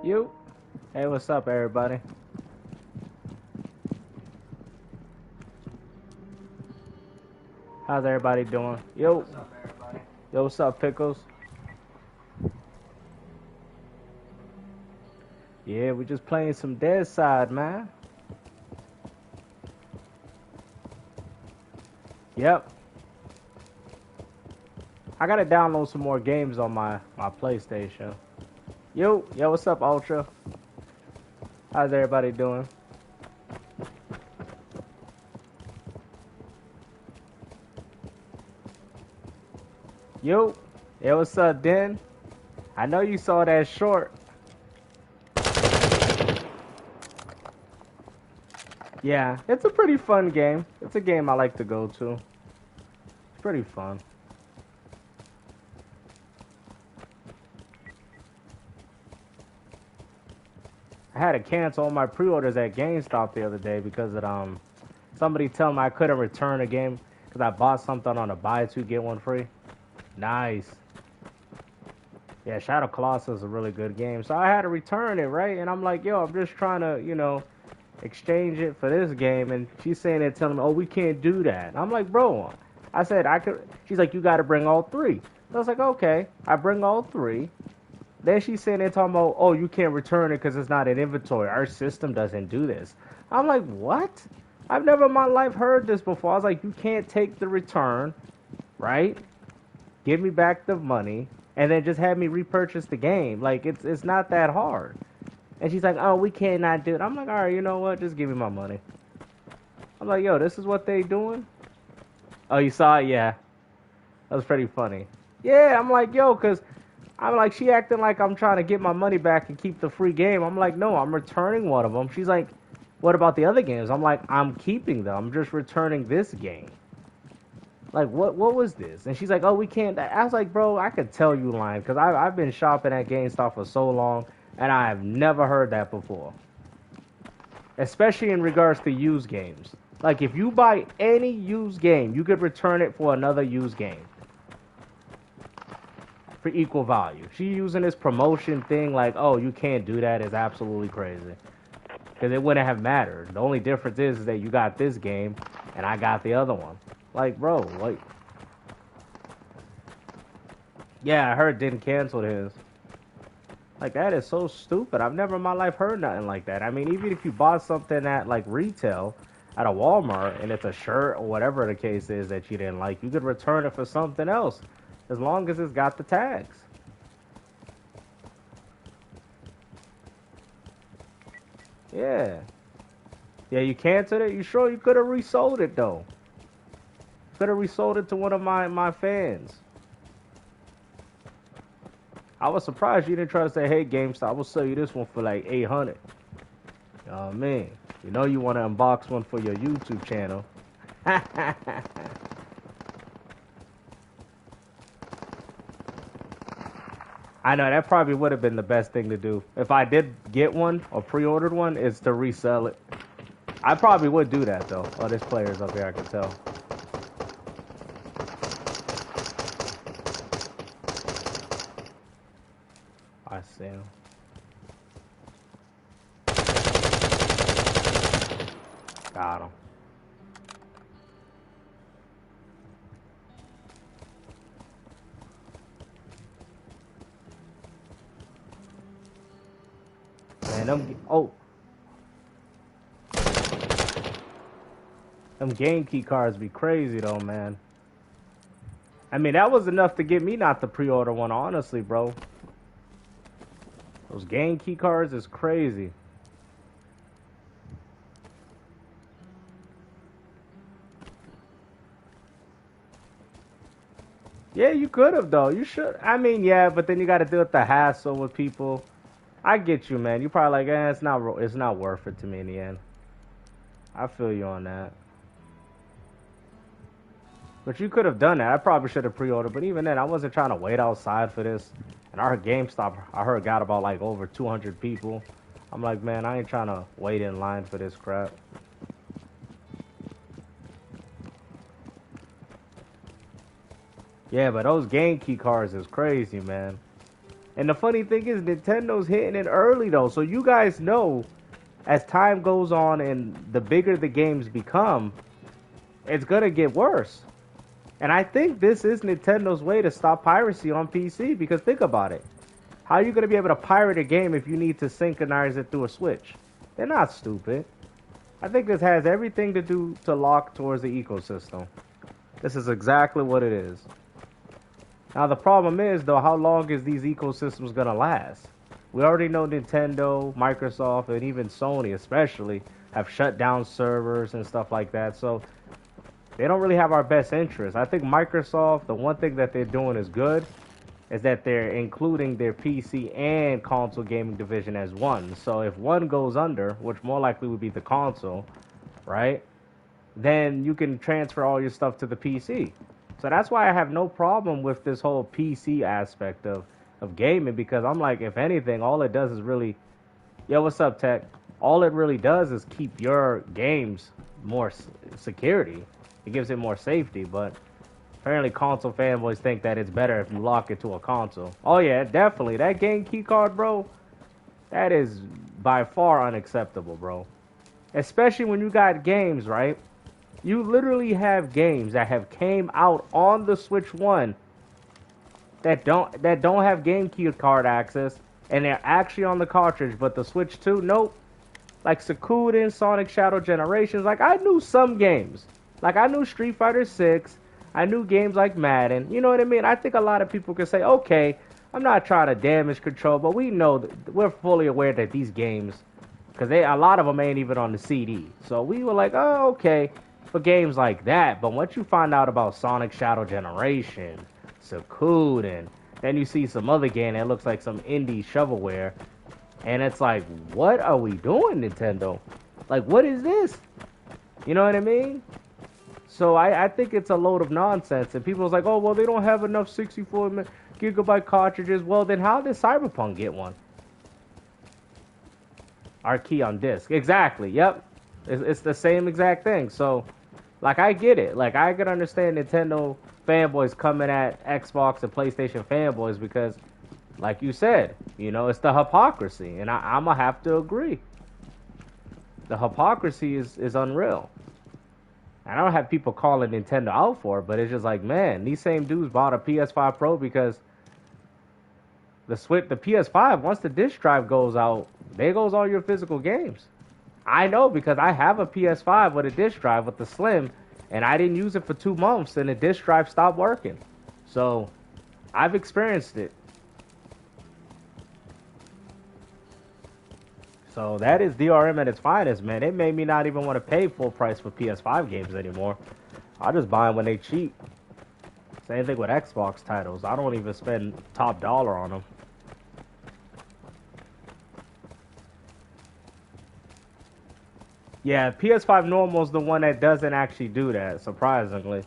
You. Hey, what's up, everybody? How's everybody doing? Yo. What's up, everybody? Yo, what's up, Pickles? Yeah, we just playing some Dead Side, man. Yep. I gotta download some more games on my PlayStation. Yo, what's up, Ultra? How's everybody doing? Yo, yeah, what's up, Den? I know you saw that short. Yeah, it's a pretty fun game. It's a game I like to go to. It's pretty fun. I had to cancel all my pre-orders at GameStop the other day because it somebody told me I couldn't return a game because I bought something on a buy two get one free. Nice. Yeah, Shadow Colossus is a really good game. So I had to return it, right? And I'm like, yo, I'm just trying to, exchange it for this game. And she's saying it, telling me, oh, we can't do that. I'm like, bro, I said I could. She's like, you got to bring all three. So I was like, okay. I bring all three. Then she's saying they're talking about, oh, you can't return it because it's not in inventory. Our system doesn't do this. I'm like, what? I've never in my life heard this before. I was like, you can't take the return, right? Give me back the money, and then just have me repurchase the game. Like, it's not that hard. And she's like, oh, we cannot do it. I'm like, all right, you know what? Just give me my money. I'm like, yo, this is what they doing? Oh, you saw it? Yeah. That was pretty funny. Yeah, I'm like, yo, because I'm like, she acting like I'm trying to get my money back and keep the free game. I'm like, no, I'm returning one of them. She's like, what about the other games? I'm like, I'm keeping them. I'm just returning this game. Like, what was this? And she's like, oh, we can't. I was like, bro, I could tell you lying because I've been shopping at GameStop for so long, and I have never heard that before. Especially in regards to used games. Like, if you buy any used game, you could return it for another used game. For equal value. She using this promotion thing like, oh, you can't do that is absolutely crazy. Because it wouldn't have mattered. The only difference is that you got this game and I got the other one. Like, bro, like... Yeah, I heard didn't cancel his. Like, that is so stupid. I've never in my life heard nothing like that. I mean, even if you bought something at, like, retail at a Walmart and it's a shirt or whatever the case is that you didn't like, you could return it for something else. As long as it's got the tags. Yeah. Yeah, you canceled it? You sure you could have resold it, though? Could have resold it to one of my fans. I was surprised you didn't try to say, hey, GameStop, I will sell you this one for like 800. You know what I mean? You know you want to unbox one for your YouTube channel. I know, that probably would have been the best thing to do. If I did get one or pre-ordered one, is to resell it. I probably would do that, though. Oh, there's players up here, I can tell. I see him. Got him. Man, them game key cards be crazy though, man. I mean, that was enough to get me not to pre-order one, honestly, bro. Those game key cards is crazy. Yeah, you could have though. You should. I mean, yeah, but then you got to deal with the hassle with people. I get you, man. You probably like, it's not worth it to me in the end. I feel you on that. But you could have done that. I probably should have pre-ordered. But even then, I wasn't trying to wait outside for this. And our GameStop, I heard, got about like over 200 people. I'm like, man, I ain't trying to wait in line for this crap. Yeah, but those game key cards is crazy, man. And the funny thing is, Nintendo's hitting it early though. So you guys know, as time goes on and the bigger the games become, it's gonna get worse. And I think this is Nintendo's way to stop piracy on PC, because think about it. How are you gonna be able to pirate a game if you need to synchronize it through a Switch? They're not stupid. I think this has everything to do to lock towards the ecosystem. This is exactly what it is. Now the problem is though, how long is these ecosystems gonna last? We already know Nintendo, Microsoft, and even Sony especially have shut down servers and stuff like that. So they don't really have our best interest. I think Microsoft, the one thing that they're doing is good, is that they're including their PC and console gaming division as one. So if one goes under, which more likely would be the console, right? Then you can transfer all your stuff to the PC. So that's why I have no problem with this whole PC aspect of gaming, because I'm like, if anything, all it does is really, yo, what's up, Tech? All it really does is keep your games more security. It gives it more safety, but apparently console fanboys think that it's better if you lock it to a console. Oh yeah, definitely. That game key card, bro, that is by far unacceptable, bro. Especially when you got games, right? You literally have games that have came out on the Switch 1 that don't have game key card access, and they're actually on the cartridge, but the Switch 2, nope. Like Suikoden, Sonic Shadow Generations, like I knew some games. Like I knew Street Fighter 6, I knew games like Madden, you know what I mean? I think a lot of people could say, okay, I'm not trying to damage control, but we know that we're fully aware that these games, because a lot of them ain't even on the CD. So we were like, oh, okay, for games like that. But once you find out about Sonic Shadow Generation, Suikoden, then you see some other game that looks like some indie shovelware, and it's like, what are we doing, Nintendo? Like, what is this? You know what I mean? So I think it's a load of nonsense, and people's like, oh, well, they don't have enough 64 gigabyte cartridges. Well, then how did Cyberpunk get one? Our key on disc. Exactly, yep. It's the same exact thing. So, like, I get it. Like, I can understand Nintendo fanboys coming at Xbox and PlayStation fanboys because, like you said, you know, it's the hypocrisy. And I'm going to have to agree. The hypocrisy is unreal. I don't have people calling Nintendo out for it, but it's just like, man, these same dudes bought a PS5 Pro because the PS5, once the disc drive goes out, there goes all your physical games. I know because I have a PS5 with a disc drive with the Slim, and I didn't use it for 2 months, and the disc drive stopped working. So, I've experienced it. So that is DRM at its finest, man. It made me not even want to pay full price for PS5 games anymore. I just buy them when they cheap. Same thing with Xbox titles. I don't even spend top dollar on them. Yeah, PS5 Normal is the one that doesn't actually do that, surprisingly.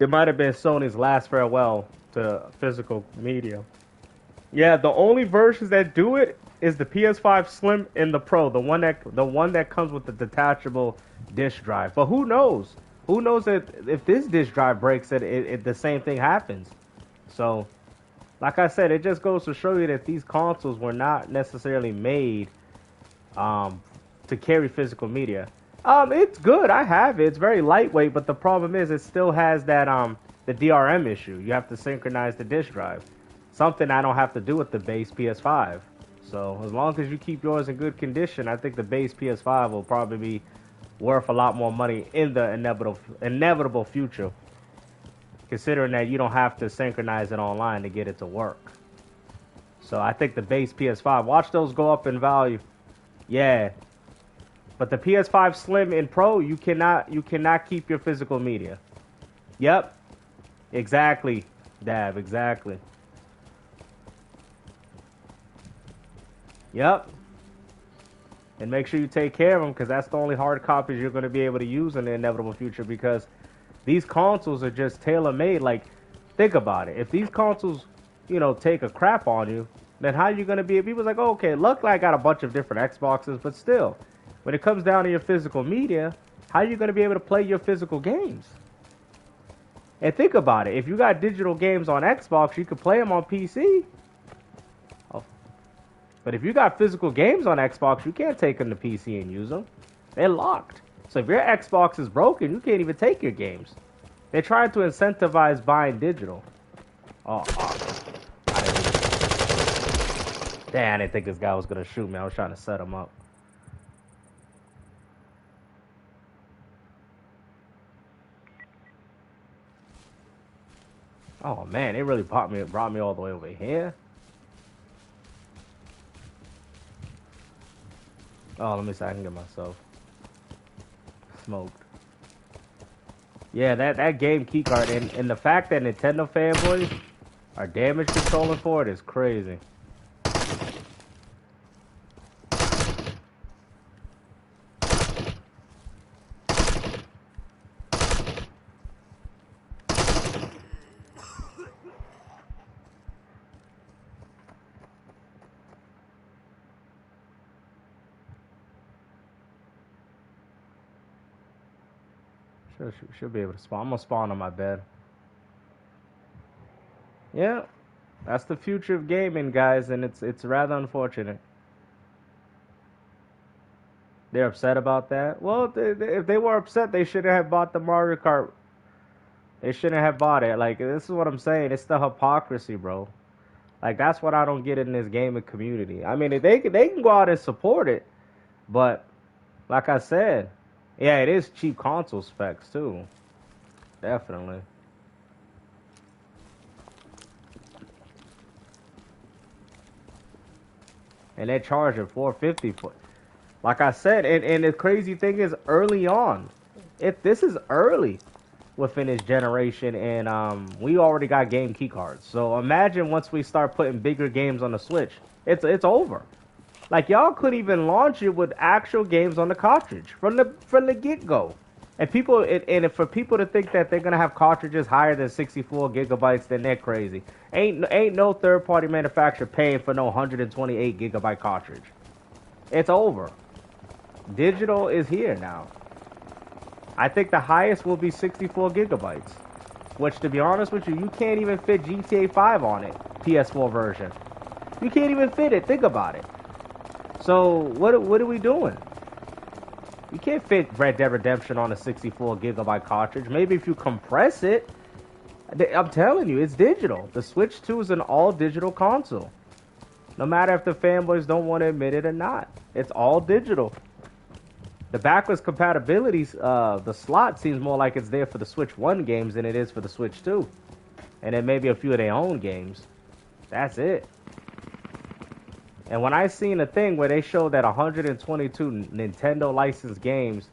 It might have been Sony's last farewell to physical media. Yeah, the only versions that do it is the PS5 Slim and the Pro, the one that comes with the detachable disk drive. But who knows? Who knows that if this disk drive breaks, the same thing happens. So, like I said, it just goes to show you that these consoles were not necessarily made to carry physical media. It's good. I have it. It's very lightweight, but the problem is it still has that the DRM issue. You have to synchronize the disk drive. Something I don't have to do with the base PS5. So as long as you keep yours in good condition, I think the base PS5 will probably be worth a lot more money in the inevitable future, considering that you don't have to synchronize it online to get it to work. So I think the base PS5, watch those go up in value. Yeah. But the PS5 Slim and Pro, you cannot keep your physical media. Yep. Exactly, Dab, exactly. Yep. And make sure you take care of them, because that's the only hard copies you're going to be able to use in the inevitable future, because these consoles are just tailor-made. Like, think about it. If these consoles, you know, take a crap on you, then how are you going to be? People's like, oh, okay, luckily I got a bunch of different Xboxes, but still, when it comes down to your physical media, how are you going to be able to play your physical games? And think about it. If you got digital games on Xbox, you could play them on PC. But if you got physical games on Xbox, you can't take them to PC and use them. They're locked. So if your Xbox is broken, you can't even take your games. They're trying to incentivize buying digital. Oh, damn, I didn't think this guy was going to shoot me. I was trying to set him up. Oh, man, they really brought me all the way over here. Oh, let me see. I can get myself smoked. Yeah, that game keycard and the fact that Nintendo fanboys are damage controlling for it is crazy. Should be able to spawn. I'm gonna spawn on my bed. Yeah, that's the future of gaming, guys, and it's rather unfortunate. They're upset about that. Well, if they were upset, they shouldn't have bought the Mario Kart. They shouldn't have bought it. Like, this is what I'm saying. It's the hypocrisy, bro. Like, that's what I don't get in this gaming community. I mean, they can go out and support it, but like I said, yeah, it is cheap console specs too. Definitely. And they're charging $450 for. Like I said, and the crazy thing is, early on, this is early within this generation, and we already got game key cards. So imagine once we start putting bigger games on the Switch, it's over. Like, y'all couldn't even launch it with actual games on the cartridge from the get go. And for people to think that they're gonna have cartridges higher than 64 gigabytes, then they're crazy. Ain't no third party manufacturer paying for no 128 gigabyte cartridge. It's over. Digital is here now. I think the highest will be 64 gigabytes. Which, to be honest with you, you can't even fit GTA 5 on it, PS4 version. You can't even fit it. Think about it. So what are we doing? You can't fit Red Dead Redemption on a 64 gigabyte cartridge. Maybe if you compress it. I'm telling you, it's digital. The Switch 2 is an all digital console. No matter if the fanboys don't want to admit it or not. It's all digital. The backwards compatibility, the slot seems more like it's there for the Switch 1 games than it is for the Switch 2. And then maybe a few of their own games. That's it. And when I seen a thing where they showed that 122 Nintendo licensed games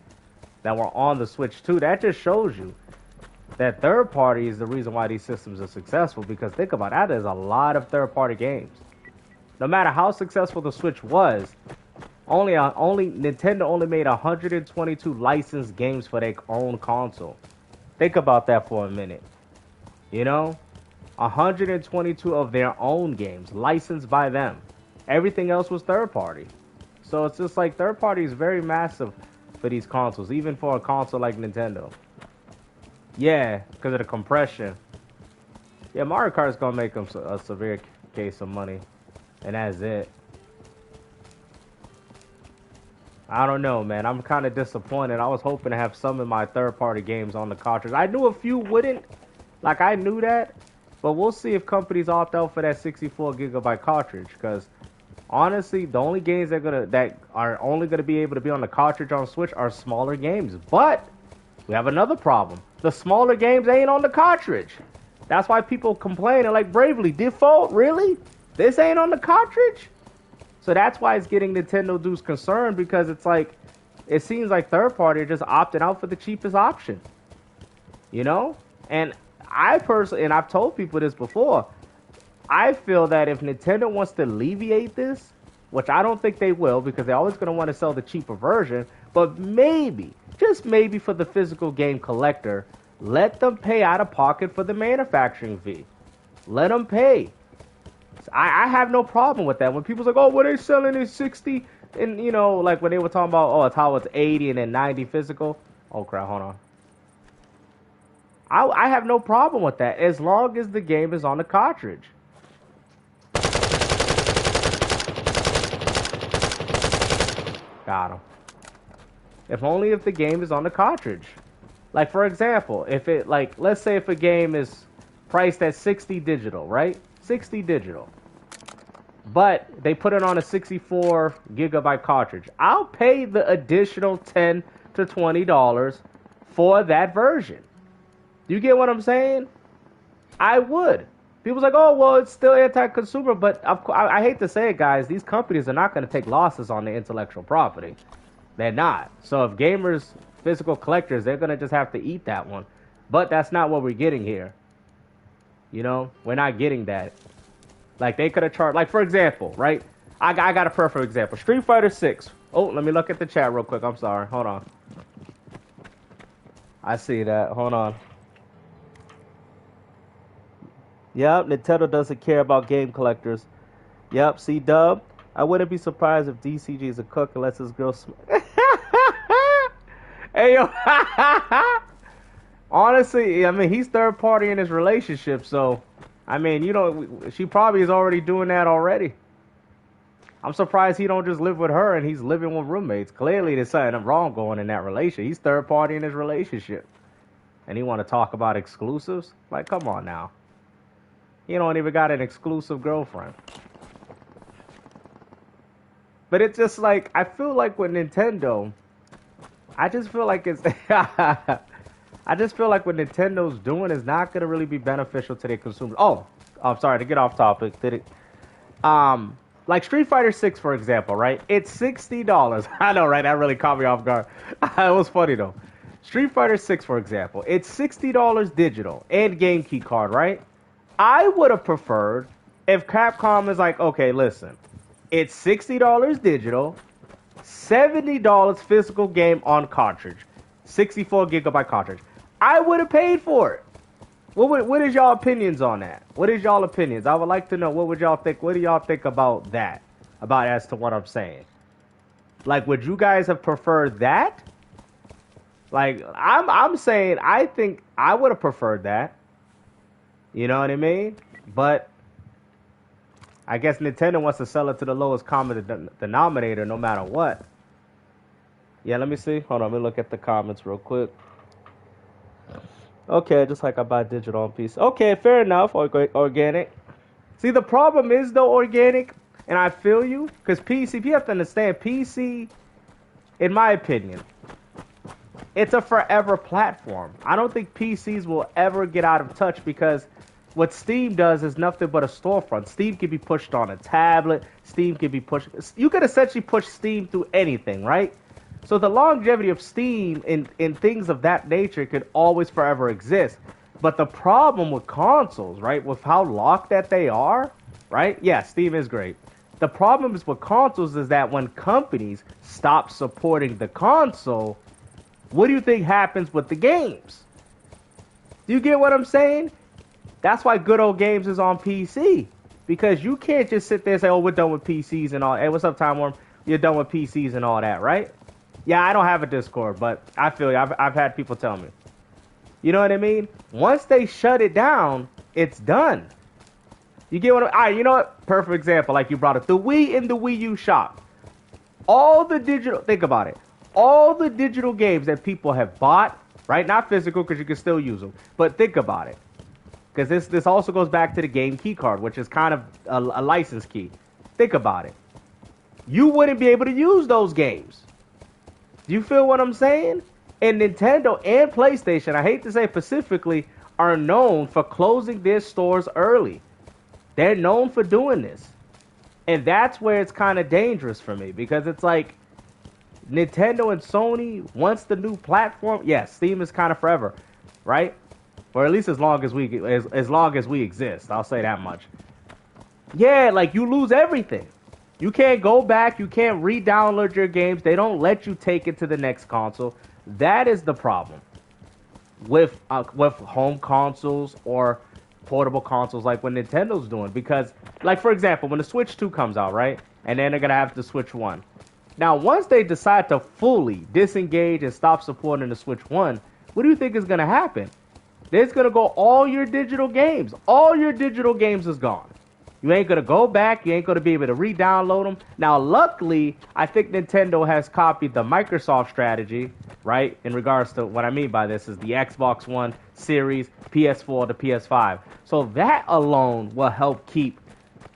that were on the Switch 2, that just shows you that third party is the reason why these systems are successful. Because think about that, there's a lot of third party games. No matter how successful the Switch was, Nintendo only made 122 licensed games for their own console. Think about that for a minute. You know, 122 of their own games licensed by them. Everything else was third party. So it's just like third party is very massive for these consoles, even for a console like Nintendo. Yeah, because of the compression. Yeah, Mario Kart is going to make them a severe case of money. And that's it. I don't know, man. I'm kind of disappointed. I was hoping to have some of my third-party games on the cartridge. I knew a few wouldn't. Like, I knew that. But we'll see if companies opt out for that 64 gigabyte cartridge. Because, honestly, the only games that are only going to be able to be on the cartridge on Switch are smaller games. But we have another problem. The smaller games ain't on the cartridge. That's why people complaining like Bravely. Default? Really? This ain't on the cartridge? So that's why it's getting Nintendo dudes concerned, because it's like, it seems like third party are just opting out for the cheapest option. You know? And I personally, and I've told people this before, I feel that if Nintendo wants to alleviate this, which I don't think they will, because they're always going to want to sell the cheaper version, but maybe, just maybe for the physical game collector, let them pay out of pocket for the manufacturing fee. Let them pay. I have no problem with that. When people's like, oh, what are they selling is 60, and you know, like when they were talking about, oh, it's how it's 80 and then 90 physical. Oh crap, hold on. I have no problem with that as long as the game is on the cartridge. Got him. If only if the game is on the cartridge. Like, for example, if it, like, let's say if a game is priced at 60 digital, right? 60 digital. But they put it on a 64 gigabyte cartridge. I'll pay the additional $10 to $20 for that version. You get what I'm saying? I would. People's like, oh, well, it's still anti-consumer, but I hate to say it, guys. These companies are not going to take losses on the intellectual property. They're not. So if gamers, physical collectors, they're going to just have to eat that one. But that's not what we're getting here. You know, we're not getting that. Like, they could have charged, like, for example, right? I got a perfect example. Street Fighter 6. Oh, let me look at the chat real quick. I'm sorry. Hold on. I see that. Hold on. Yep, Nintendo doesn't care about game collectors. Yep, C-Dub. I wouldn't be surprised if DCG is a cook unless his girl... Hey, yo. Honestly, I mean, he's third party in his relationship, so... I mean, you know, she probably is already doing that already. I'm surprised he don't just live with her and he's living with roommates. Clearly, there's something wrong going in that relationship. He's third party in his relationship. And he want to talk about exclusives? Like, come on now. He don't even got an exclusive girlfriend. But it's just like, I feel like with Nintendo, I just feel like it's... I just feel like what Nintendo's doing is not going to really be beneficial to their consumers. Oh, I'm sorry, to get off topic. Did it? Like Street Fighter 6, for example, right? It's $60. I know, right? That really caught me off guard. It was funny, though. Street Fighter 6, for example, it's $60 digital and game key card, right? I would have preferred if Capcom is like, okay, listen, it's $60 digital, $70 physical game on cartridge, 64 gigabyte cartridge. I would have paid for it. What is y'all opinions on that? What is y'all opinions? I would like to know, what would y'all think? What do y'all think about that? About as to what I'm saying? Like, would you guys have preferred that? Like, I'm saying, I think I would have preferred that. You know what I mean? But I guess Nintendo wants to sell it to the lowest common denominator no matter what. Yeah, let me see. Hold on, let me look at the comments real quick. Okay, just like I buy digital on PC. Okay, fair enough. Organic. See, the problem is, though, organic, and I feel you, because PC, you have to understand, PC, in my opinion, it's a forever platform. I don't think PCs will ever get out of touch because what Steam does is nothing but a storefront. Steam can be pushed on a tablet. Steam can be pushed... You could essentially push Steam through anything, right? So the longevity of Steam in things of that nature could always forever exist. But the problem with consoles, right, with how locked that they are, right? Yeah, Steam is great. The problem is with consoles is that when companies stop supporting the console, what do you think happens with the games? Do you get what I'm saying? That's why Good Old Games is on PC. Because you can't just sit there and say, oh, we're done with PCs and all. Hey, what's up, Time Worm? You're done with PCs and all that, right? Yeah, I don't have a Discord, but I feel you. I've had people tell me. You know what I mean? Once they shut it down, it's done. You get what I'm... All right, you know what? Perfect example, like you brought it. The Wii in the Wii U shop. All the digital... Think about it. All the digital games that people have bought, right? Not physical, because you can still use them. But think about it. Because this also goes back to the game key card, which is kind of a license key. Think about it. You wouldn't be able to use those games. Do you feel what I'm saying? And Nintendo and PlayStation, I hate to say specifically, are known for closing their stores early. They're known for doing this. And that's where it's kind of dangerous for me. Because it's like, Nintendo and Sony, once the new platform... Yes, Steam is kind of forever, right? Or at least as long as we exist. I'll say that much. Yeah, like, you lose everything. You can't go back. You can't re-download your games. They don't let you take it to the next console. That is the problem with home consoles or portable consoles like what Nintendo's doing. Because, like, for example, when the Switch 2 comes out, right? And then they're going to have the Switch 1. Now, once they decide to fully disengage and stop supporting the Switch 1, what do you think is going to happen? There's going to go all your digital games. All your digital games is gone. You ain't gonna go back. You ain't gonna be able to re-download them. Now, luckily, I think Nintendo has copied the Microsoft strategy, right? In regards to what I mean by this is the Xbox One series, PS4 to PS5. So that alone will help keep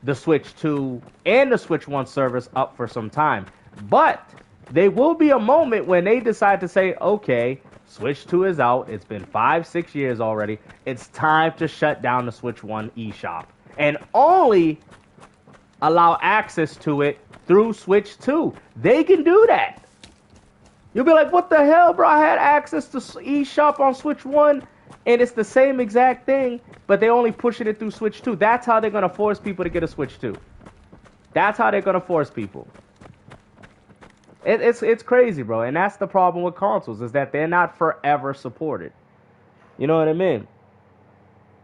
the Switch 2 and the Switch 1 service up for some time. But there will be a moment when they decide to say, okay, Switch 2 is out. It's been 5-6 years already. It's time to shut down the Switch 1 eShop and only allow access to it through Switch 2. They can do that. You'll be like, what the hell, bro? I had access to eShop on Switch 1, and it's the same exact thing, but they only pushing it through Switch 2. That's how they're going to force people to get a Switch 2. That's how they're going to force people. It's crazy, bro. And that's the problem with consoles, is that they're not forever supported. You know what I mean?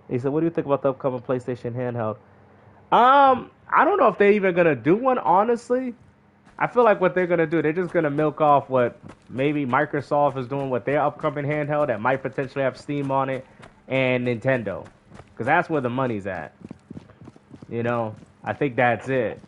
He said, what do you think about the upcoming PlayStation handheld? I don't know if they're even going to do one, honestly. I feel like what they're going to do, they're just going to milk off what maybe Microsoft is doing with their upcoming handheld that might potentially have Steam on it, and Nintendo. Because that's where the money's at. You know, I think that's it.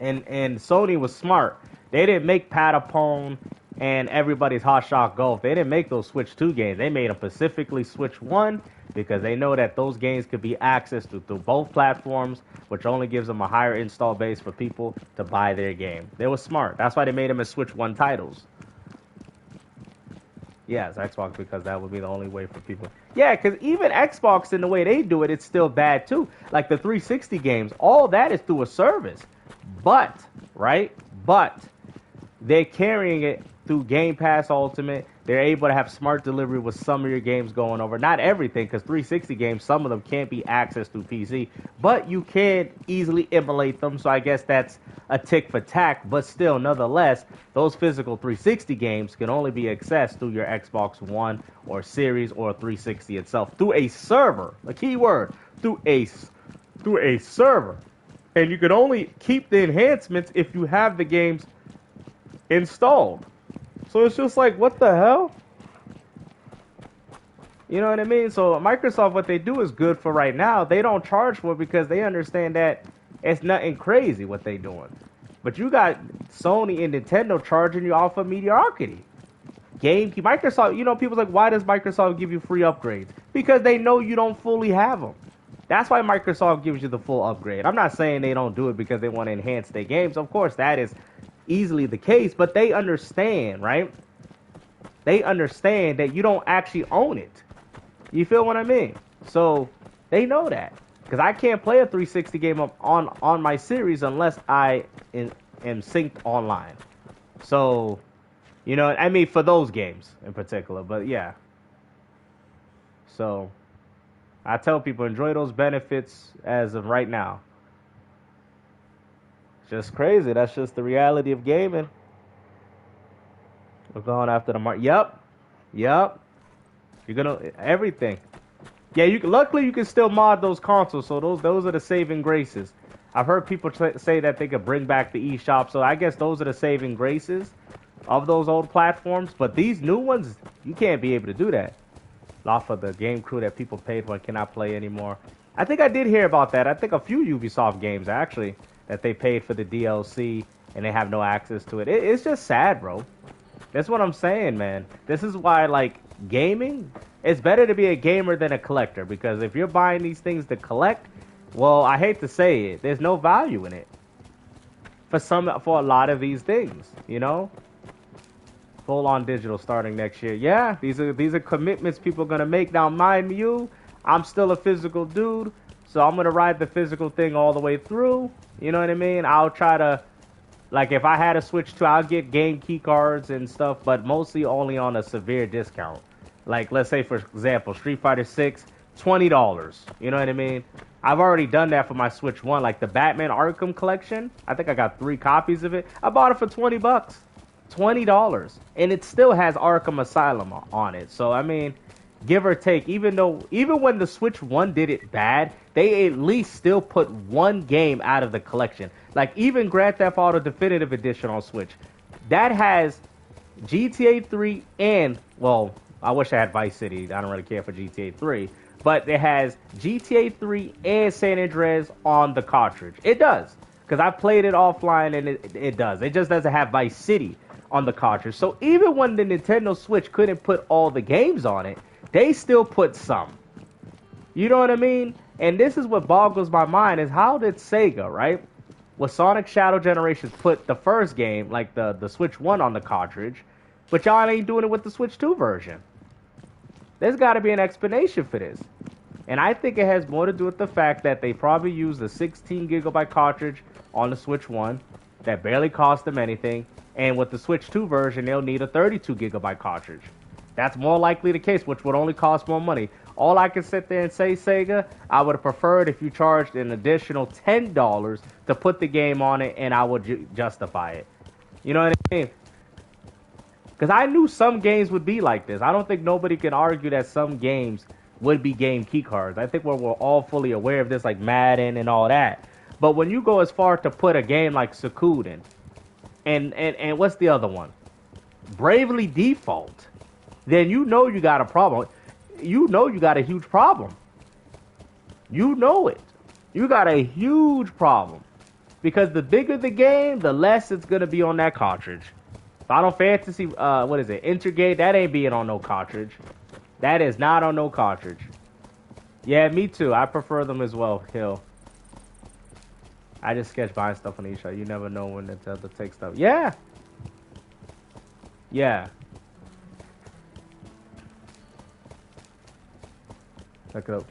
And Sony was smart. They didn't make Patapon and everybody's Hot Shot Golf. They didn't make those Switch 2 games. They made them specifically Switch 1 because they know that those games could be accessed through both platforms, which only gives them a higher install base for people to buy their game. They were smart. That's why they made them as Switch 1 titles. Yes, Xbox, because that would be the only way for people. Yeah, because even Xbox, in the way they do it, it's still bad too. Like the 360 games, all that is through a service. But, right? But they're carrying it through Game Pass Ultimate. They're able to have smart delivery with some of your games going over. Not everything, because 360 games, some of them can't be accessed through PC. But you can easily emulate them, so I guess that's a tick for tack. But still, nonetheless, those physical 360 games can only be accessed through your Xbox One or Series or 360 itself. Through a server. A key word. Through a server. And you can only keep the enhancements if you have the games installed. So it's just like, what the hell? You know what I mean? So Microsoft, what they do is good for right now. They don't charge for it because they understand that it's nothing crazy what they doing. But you got Sony and Nintendo charging you off of mediocrity. Microsoft, you know, people's like, why does Microsoft give you free upgrades? Because they know you don't fully have them. That's why Microsoft gives you the full upgrade. I'm not saying they don't do it because they want to enhance their games. Of course, that is easily the case, but they understand, right? They understand that you don't actually own it. You feel what I mean? So they know that, because I can't play a 360 game on my series unless I am synced online. So, you know, I mean, for those games in particular, but yeah. So I tell people, enjoy those benefits as of right now. Just crazy. That's just the reality of gaming. We're going after the mark. Yep. You're gonna everything. Yeah, luckily you can still mod those consoles. So those are the saving graces. I've heard people say that they could bring back the eShop. So I guess those are the saving graces of those old platforms. But these new ones, you can't be able to do that. Off of the game crew that people paid for and cannot play anymore. I think I did hear about that. I think a few Ubisoft games actually, that they paid for the DLC and they have no access to it. It's just sad, bro. That's what I'm saying, man. This is why, like, gaming, it's better to be a gamer than a collector, because if you're buying these things to collect, well, I hate to say it, there's no value in it. For a lot of these things, you know? Full on digital starting next year. Yeah, these are commitments people are gonna make. Now, mind you, I'm still a physical dude, so I'm gonna ride the physical thing all the way through. You know what I mean? I'll try to, like, if I had a Switch 2, I'll get game key cards and stuff, but mostly only on a severe discount. Like, let's say, for example, Street Fighter 6, $20. You know what I mean? I've already done that for my Switch 1. Like, the Batman Arkham Collection, I think I got 3 copies of it. I bought it for $20. $20. And it still has Arkham Asylum on it. So, I mean, give or take, even when the Switch 1 did it bad, they at least still put one game out of the collection. Like, even Grand Theft Auto Definitive Edition on Switch, that has GTA 3 and, well, I wish I had Vice City. I don't really care for GTA 3. but it has GTA 3 and San Andreas on the cartridge. It does, because I played it offline and it does. It just doesn't have Vice City on the cartridge. So even when the Nintendo Switch couldn't put all the games on it, they still put some. You know what I mean? And this is what boggles my mind, is how did Sega, right, with Sonic Shadow Generations, put the first game, like the Switch 1 on the cartridge, but y'all ain't doing it with the Switch 2 version? There's got to be an explanation for this. And I think it has more to do with the fact that they probably used a 16 gigabyte cartridge on the Switch 1 that barely cost them anything. And with the Switch 2 version, they'll need a 32 gigabyte cartridge. That's more likely the case, which would only cost more money. All I can sit there and say, Sega, I would have preferred if you charged an additional $10 to put the game on it, and I would justify it. You know what I mean? Because I knew some games would be like this. I don't think nobody can argue that some games would be game key cards. I think we're all fully aware of this, like Madden and all that. But when you go as far to put a game like Suikoden, and what's the other one? Bravely Default, then you know you got a problem. You know you got a huge problem. You know it. You got a huge problem. Because the bigger the game, the less it's going to be on that cartridge. Final Fantasy, what is it? Intergate, that ain't being on no cartridge. That is not on no cartridge. Yeah, me too. I prefer them as well, Hill. I just sketch buying stuff on each other. You never know when to take stuff. Yeah. Yeah. Look up.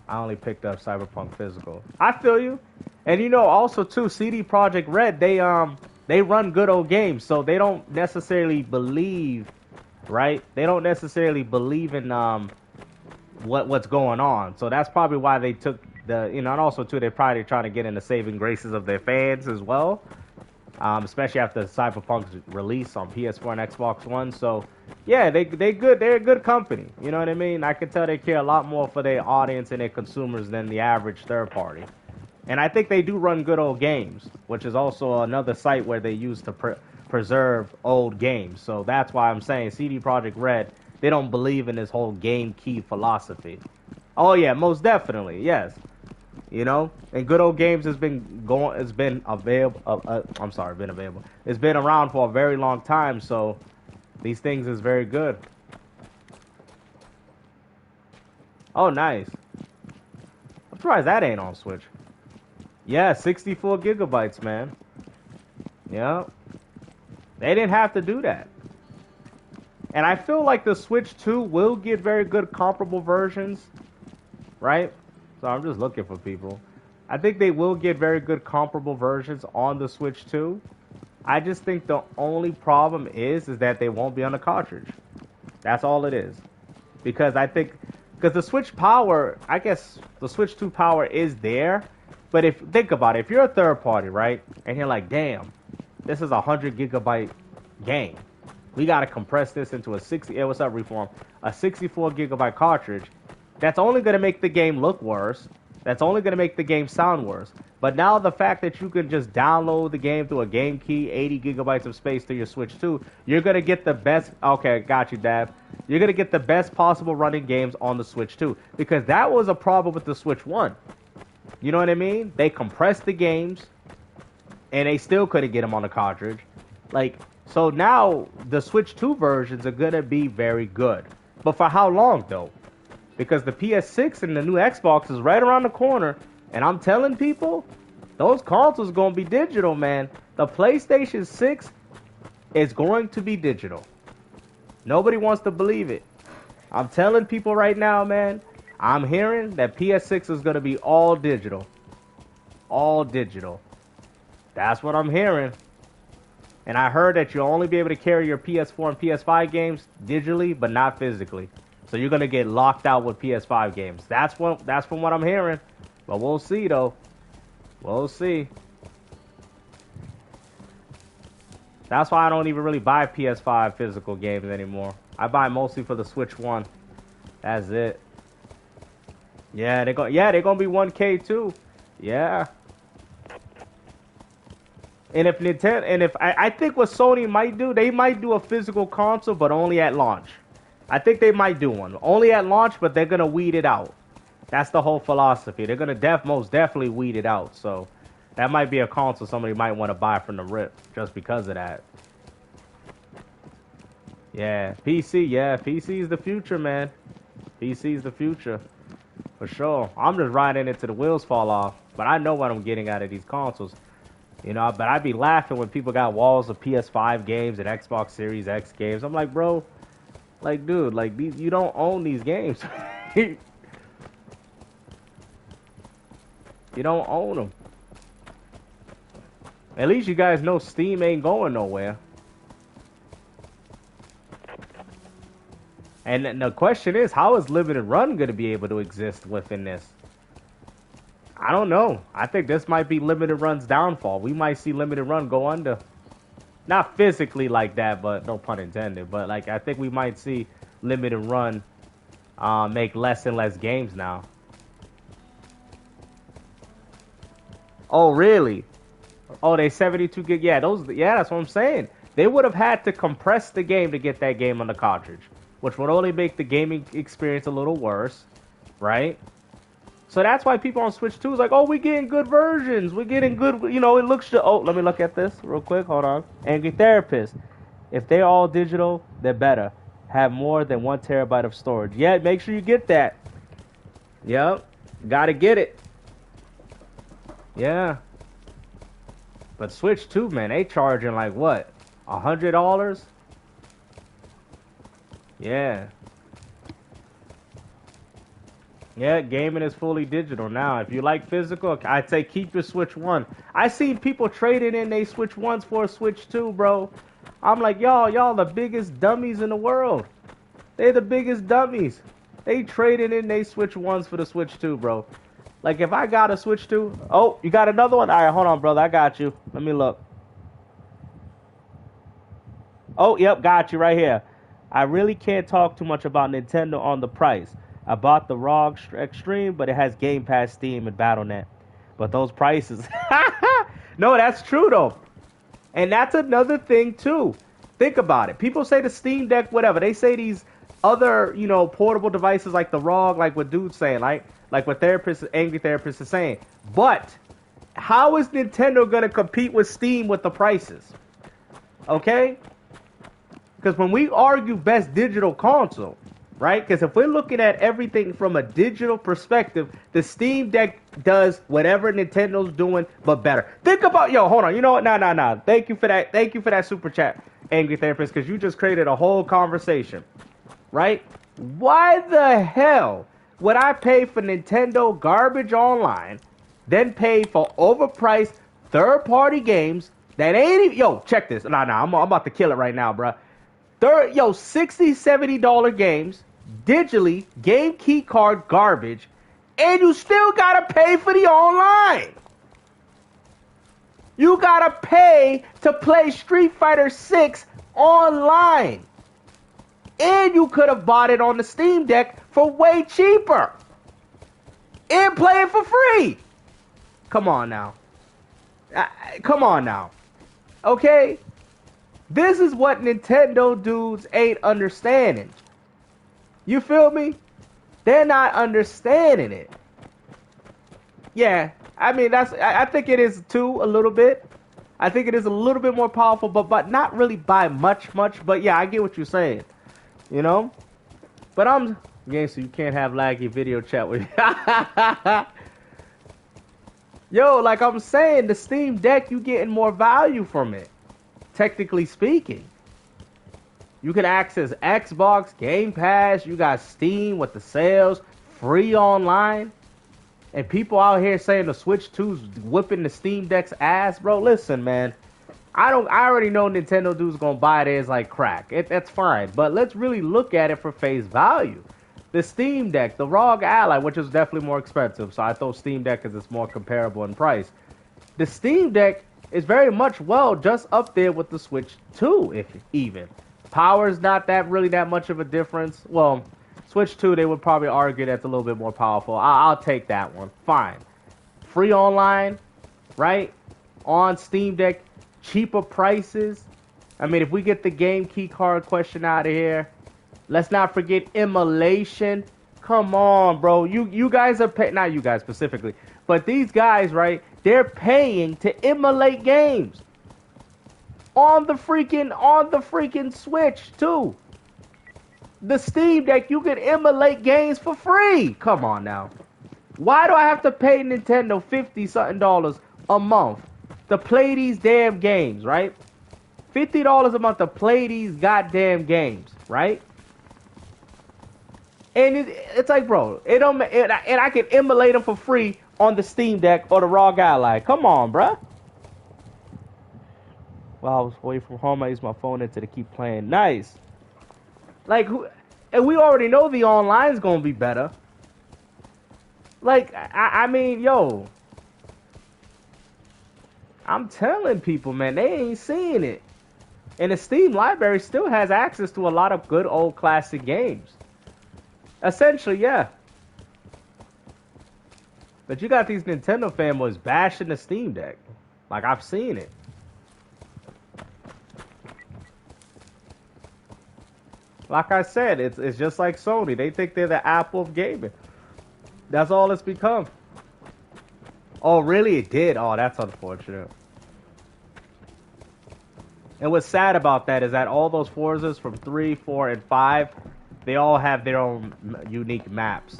I only picked up Cyberpunk Physical. I feel you. And you know, also too, CD Projekt Red, they run good old games, so they don't necessarily believe, right? They don't necessarily believe in what's going on. So that's probably why they took the, you know, and also too, they're probably trying to get in the saving graces of their fans as well. Especially after Cyberpunk's release on PS4 and Xbox One. So, yeah, they good. They're a good company. You know what I mean? I can tell they care a lot more for their audience and their consumers than the average third party. And I think they do run good old games, which is also another site where they use to preserve old games. So that's why I'm saying CD Projekt Red, they don't believe in this whole game key philosophy. Oh yeah, most definitely, yes. You know, and good old games has been going. It's been available. Been available. It's been around for a very long time. So these things is very good. Oh, nice. I'm surprised that ain't on Switch. Yeah, 64 gigabytes, man. Yeah, they didn't have to do that. And I feel like the Switch 2 will get very good comparable versions, right? So I'm just looking for people. I think they will get very good comparable versions on the Switch 2. I just think the only problem is that they won't be on the cartridge. That's all it is. Because the Switch power, I guess the Switch 2 power is there. But think about it, if you're a third party, right? And you're like, damn, this is a 100 gigabyte game. We got to compress this into a 64 gigabyte cartridge. That's only going to make the game look worse. That's only going to make the game sound worse. But now the fact that you can just download the game through a game key, 80 gigabytes of space to your Switch 2, you're going to get the best... Okay, got you, Dab. You're going to get the best possible running games on the Switch 2. Because that was a problem with the Switch 1. You know what I mean? They compressed the games, and they still couldn't get them on the cartridge. Like, so now the Switch 2 versions are going to be very good. But for how long, though? Because the PS6 and the new Xbox is right around the corner. And I'm telling people, those consoles are going to be digital, man. The PlayStation 6 is going to be digital. Nobody wants to believe it. I'm telling people right now, man. I'm hearing that PS6 is going to be all digital. All digital. That's what I'm hearing. And I heard that you'll only be able to carry your PS4 and PS5 games digitally, but not physically. So you're gonna get locked out with PS5 games. That's from what I'm hearing. But we'll see though. We'll see. That's why I don't even really buy PS5 physical games anymore. I buy mostly for the Switch 1. That's it. Yeah, they're gonna be 1K too. Yeah. And if Nintendo, I think what Sony might do, they might do a physical console, but only at launch. I think they might do one. Only at launch, but they're gonna weed it out. That's the whole philosophy. They're gonna most definitely weed it out. So that might be a console somebody might want to buy from the rip just because of that. Yeah, PC. Yeah, PC is the future, man. PC is the future. For sure. I'm just riding it till the wheels fall off. But I know what I'm getting out of these consoles. You know, but I'd be laughing when people got walls of PS5 games and Xbox Series X games. I'm like, bro, like, dude, like, these, you don't own these games. You don't own them. At least you guys know Steam ain't going nowhere. And the question is, how is Limited Run going to be able to exist within this? I don't know. I think this might be Limited Run's downfall. We might see Limited Run go under. Not physically like that, but no pun intended. But like, I think we might see Limited Run make less and less games now. Oh, really? Oh, they 72 gig. Yeah, that's what I'm saying. They would have had to compress the game to get that game on the cartridge, which would only make the gaming experience a little worse, right? So that's why people on Switch 2 is like, oh, we're getting good versions. We're getting good, you know, it looks... Oh, let me look at this real quick. Hold on. Angry Therapist. If they're all digital, they're better. Have more than 1 terabyte of storage. Yeah, make sure you get that. Yep. Gotta get it. Yeah. But Switch 2, man, they charging like what? $100? Yeah. Yeah, gaming is fully digital now. If you like physical, I'd say keep your Switch 1. I seen people trading in their Switch 1s for a Switch 2, bro. I'm like, y'all the biggest dummies in the world. They're the biggest dummies. They traded in their Switch 1s for the Switch 2, bro. Like, if I got a Switch 2... Oh, you got another one? All right, hold on, brother. I got you. Let me look. Oh, yep, got you right here. I really can't talk too much about Nintendo on the price. I bought the ROG Extreme, but it has Game Pass, Steam, and Battle.net. But those prices... No, that's true, though. And that's another thing, too. Think about it. People say the Steam Deck, whatever. They say these other, you know, portable devices like the ROG, like what dude's saying, like what Angry Therapist is saying. But how is Nintendo going to compete with Steam with the prices? Okay? Because when we argue best digital console, right? Because if we're looking at everything from a digital perspective, the Steam Deck does whatever Nintendo's doing, but better. Think about, hold on. You know what? Nah. Thank you for that. Thank you for that super chat, Angry Therapist, because you just created a whole conversation, right? Why the hell would I pay for Nintendo garbage online, then pay for overpriced third-party games that ain't even... check this. Nah, I'm about to kill it right now, bruh. $60, $70 games, digitally, game key card garbage, and you still gotta pay for the online. You gotta pay to play Street Fighter 6 online. And you could have bought it on the Steam Deck for way cheaper. And play it for free. Come on now. Okay? This is what Nintendo dudes ain't understanding. You feel me? They're not understanding it. Yeah, I mean, I think it is too, a little bit. I think it is a little bit more powerful, but not really by much. But yeah, I get what you're saying. You know? But so you can't have laggy video chat with Yo, like I'm saying, the Steam Deck, you getting more value from it. Technically speaking, you can access Xbox, Game Pass, you got Steam with the sales, free online, and people out here saying the Switch 2's whipping the Steam Deck's ass, bro. Listen, man, I already know Nintendo dudes gonna buy theirs like crack. That's fine, but let's really look at it for face value. The Steam Deck, the ROG Ally, which is definitely more expensive, so I thought Steam Deck because it's more comparable in price. The Steam Deck is very much just up there with the Switch 2, if even. Power's not really that much of a difference. Well, Switch 2, they would probably argue that's a little bit more powerful. I'll take that one. Fine. Free online, right? On Steam Deck, cheaper prices. I mean, if we get the game key card question out of here, Let's not forget immolation. Come on, bro. You guys are paying, not you guys specifically, but these guys, right? They're paying to immolate games on the freaking Switch too. The Steam Deck, you can immolate games for free. Come on now. Why do I have to pay Nintendo $50-something a month to play these damn games, right? $50 a month to play these goddamn games, right? And it's like, bro, and I can emulate them for free on the Steam Deck or the ROG Ally. Come on, bro. While I was away from home, I used my phone into to keep playing. Nice. Like, and we already know the online's gonna be better. Like, I mean, yo, I'm telling people, man, they ain't seeing it. And the Steam library still has access to a lot of good old classic games. Essentially, yeah. But you got these Nintendo fanboys bashing the Steam Deck. Like, I've seen it. Like I said, it's just like Sony. They think they're the Apple of gaming. That's all it's become. Oh, really? It did? Oh, that's unfortunate. And what's sad about that is that all those Forzas from 3, 4, and 5, they all have their own unique maps.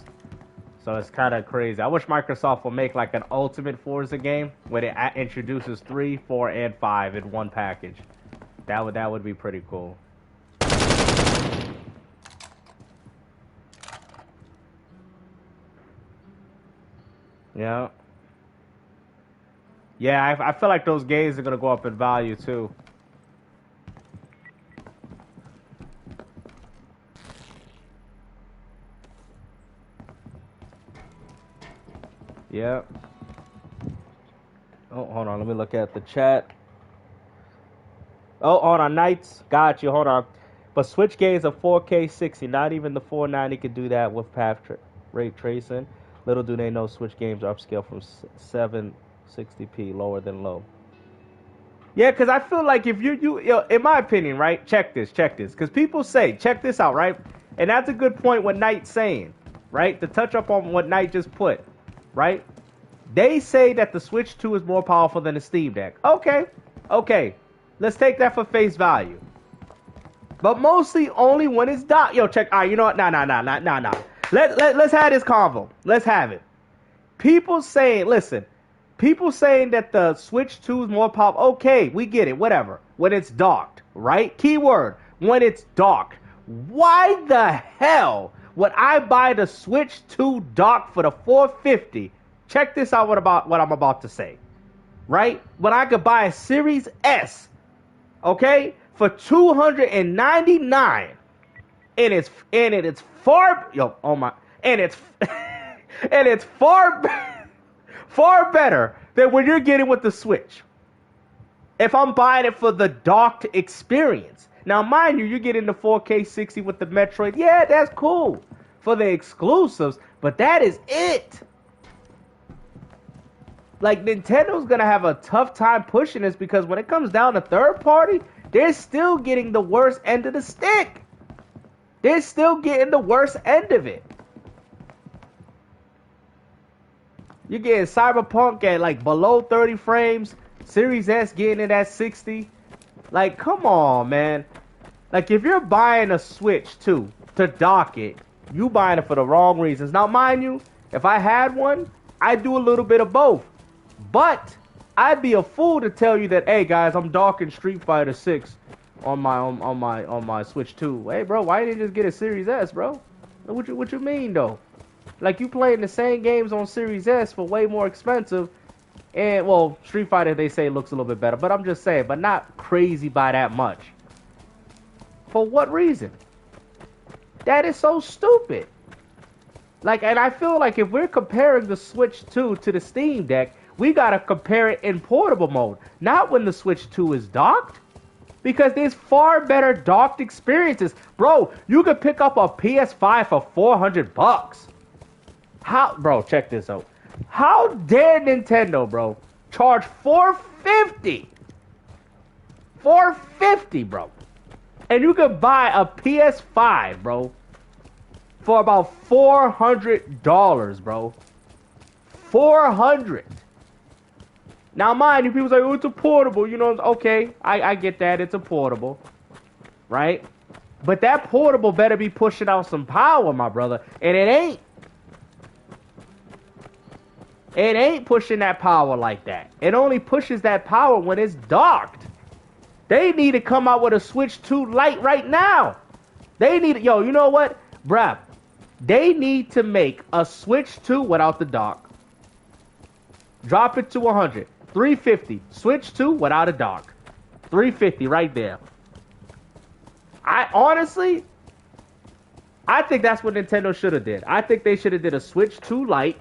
So it's kind of crazy. I wish Microsoft would make like an ultimate Forza game where it introduces 3, 4, and 5 in one package. That would be pretty cool. Yeah. Yeah, I feel like those games are going to go up in value too. Yeah. Oh, hold on. Let me look at the chat. Oh, hold on. Knights. Got you. Hold on. But Switch games are 4K 60. Not even the 490 can do that with path ray tracing. Little do they know Switch games are upscale from 760p, lower than low. Yeah, because I feel like if you in my opinion, right? Check this. Because people say, check this out, right? And that's a good point what Knight's saying, right? To touch up on what Knight just put, right? They say that the Switch 2 is more powerful than the Steam Deck. Okay. Let's take that for face value. But mostly only when it's docked. Yo, check. All right, you know what? Nah. Let's have this convo. Let's have it. People saying that the Switch 2 is more powerful. Okay, we get it. Whatever. When it's docked, right? Keyword, when it's docked. Why the hell would I buy the Switch 2 docked for the $450? Check this out what I'm about to say. Right? When I could buy a Series S, okay, for $299. And it's far far better than what you're getting with the Switch. If I'm buying it for the docked experience. Now, mind you, you're getting the 4K 60 with the Metroid. Yeah, that's cool for the exclusives, but that is it. Like, Nintendo's gonna have a tough time pushing this because when it comes down to third party, they're still getting the worst end of the stick. They're still getting the worst end of it. You're getting Cyberpunk at like below 30 frames. Series S getting it at 60. Like, come on, man. Like, if you're buying a Switch 2 to dock it, you buying it for the wrong reasons. Now, mind you, if I had one, I'd do a little bit of both. But I'd be a fool to tell you that, hey guys, I'm docking Street Fighter 6 on my Switch 2. Hey, bro, why didn't you just get a Series S, bro? What you mean though? Like, you playing the same games on Series S for way more expensive. And, well, Street Fighter, they say, looks a little bit better. But I'm just saying, but not crazy by that much. For what reason? That is so stupid. Like, and I feel like if we're comparing the Switch 2 to the Steam Deck, we gotta compare it in portable mode. Not when the Switch 2 is docked. Because there's far better docked experiences. Bro, you could pick up a PS5 for $400. How, bro, check this out. How dare Nintendo, bro, charge $450? $450, bro. And you could buy a PS5, bro, for about $400, bro. 400. Now, mind you, people say, oh, it's a portable. You know, okay, I get that. It's a portable, right? But that portable better be pushing out some power, my brother. And it ain't. It ain't pushing that power like that. It only pushes that power when it's docked. They need to come out with a Switch 2 Lite right now. They need, yo, you know what? Bruh, they need to make a Switch 2 without the dock. Drop it to 100. 350. Switch 2 without a dock. 350 right there. I think that's what Nintendo should have did. I think they should have did a Switch 2 Lite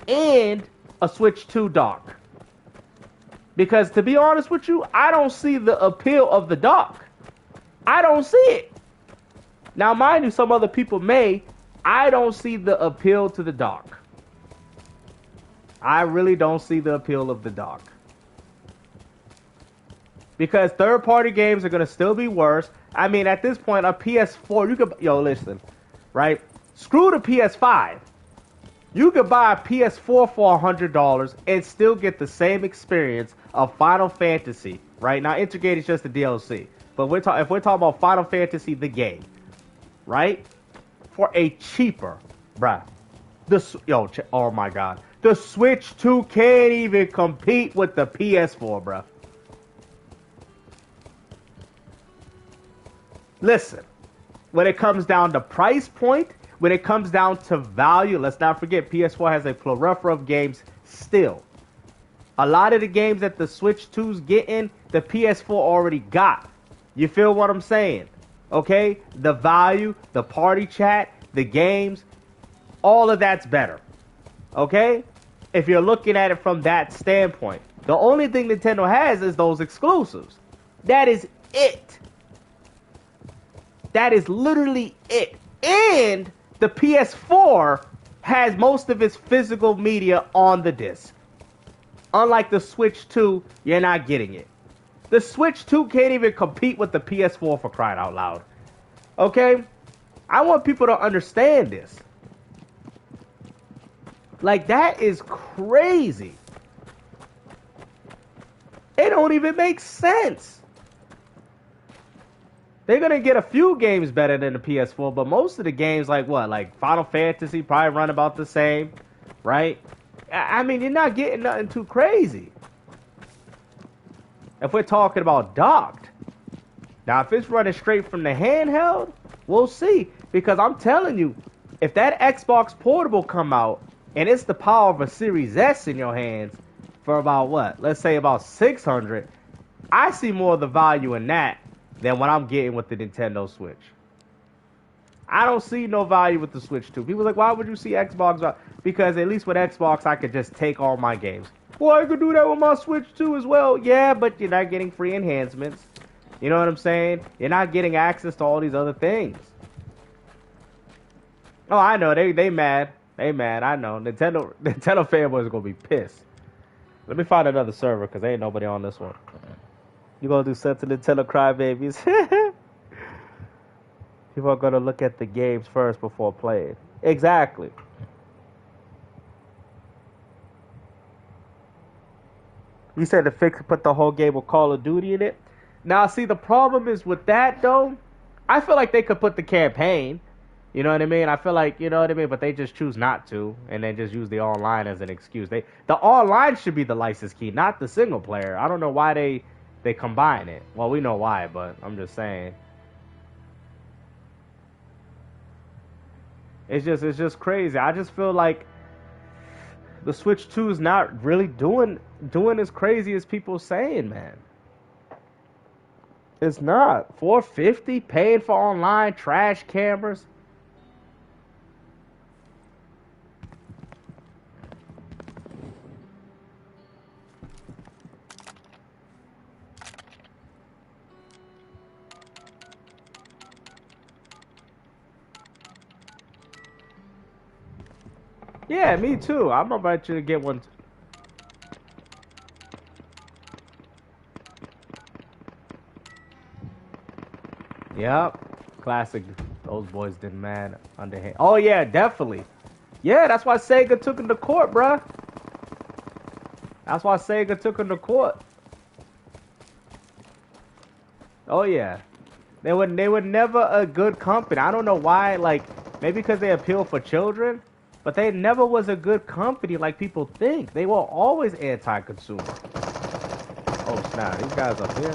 and a Switch 2 dock. Because to be honest with you, I don't see the appeal of the dock. I don't see it. Now, mind you, some other people may. I don't see the appeal to the dock. I really don't see the appeal of the dock. Because third-party games are going to still be worse. I mean, at this point, a PS4, you could... Yo, listen, right? Screw the PS5. You could buy a PS4 for $100 and still get the same experience of Final Fantasy, right? Now, Intergate is just a DLC. But if we're talking about Final Fantasy, the game, right? For a cheaper, bruh. Oh my God. The Switch 2 can't even compete with the PS4, bruh. Listen, when it comes down to price point, when it comes down to value, let's not forget PS4 has a plethora of games still. A lot of the games that the Switch 2's getting, the PS4 already got. You feel what I'm saying? Okay? The value, the party chat, the games, all of that's better. Okay? If you're looking at it from that standpoint. The only thing Nintendo has is those exclusives. That is it. That is literally it. And the PS4 has most of its physical media on the disc. Unlike the Switch 2, you're not getting it. The Switch 2 can't even compete with the PS4 for crying out loud. Okay? I want people to understand this. Like, that is crazy. It don't even make sense. They're going to get a few games better than the PS4, but most of the games, like what? Like Final Fantasy probably run about the same, right? I mean, you're not getting nothing too crazy. If we're talking about docked. Now, if it's running straight from the handheld, we'll see. Because I'm telling you, if that Xbox Portable come out, and it's the power of a Series S in your hands for about what? Let's say about $600. I see more of the value in that than what I'm getting with the Nintendo Switch. I don't see no value with the Switch 2. People are like, why would you see Xbox? Because at least with Xbox, I could just take all my games. Well, I could do that with my Switch 2 as well. Yeah, but you're not getting free enhancements. You know what I'm saying? You're not getting access to all these other things. Oh, I know. They mad. They mad. I know. Nintendo fanboys are going to be pissed. Let me find another server because there ain't nobody on this one. You going to do something to Nintendo crybabies? People are going to look at the games first before playing. Exactly. You said the fix put the whole game with Call of Duty in it. Now, see, the problem is with that, though, I feel like they could put the campaign. You know what I mean? I feel like, you know what I mean? But they just choose not to, and then just use the online as an excuse. The online should be the license key, not the single player. I don't know why they combine it. Well, we know why, but I'm just saying. It's just crazy. I just feel like the Switch 2 is not really doing as crazy as people saying, man. It's not. $450 paying for online trash cameras. Yeah, me too. I'm about you to get one. Yep. Classic. Those boys did mad underhand. Oh yeah, definitely. Yeah, that's why Sega took him to court, bruh. That's why Sega took him to court. Oh yeah. They were never a good company. I don't know why, like, maybe because they appeal for children, but they never was a good company like people think. They were always anti-consumer. Oh snap, these guys up here.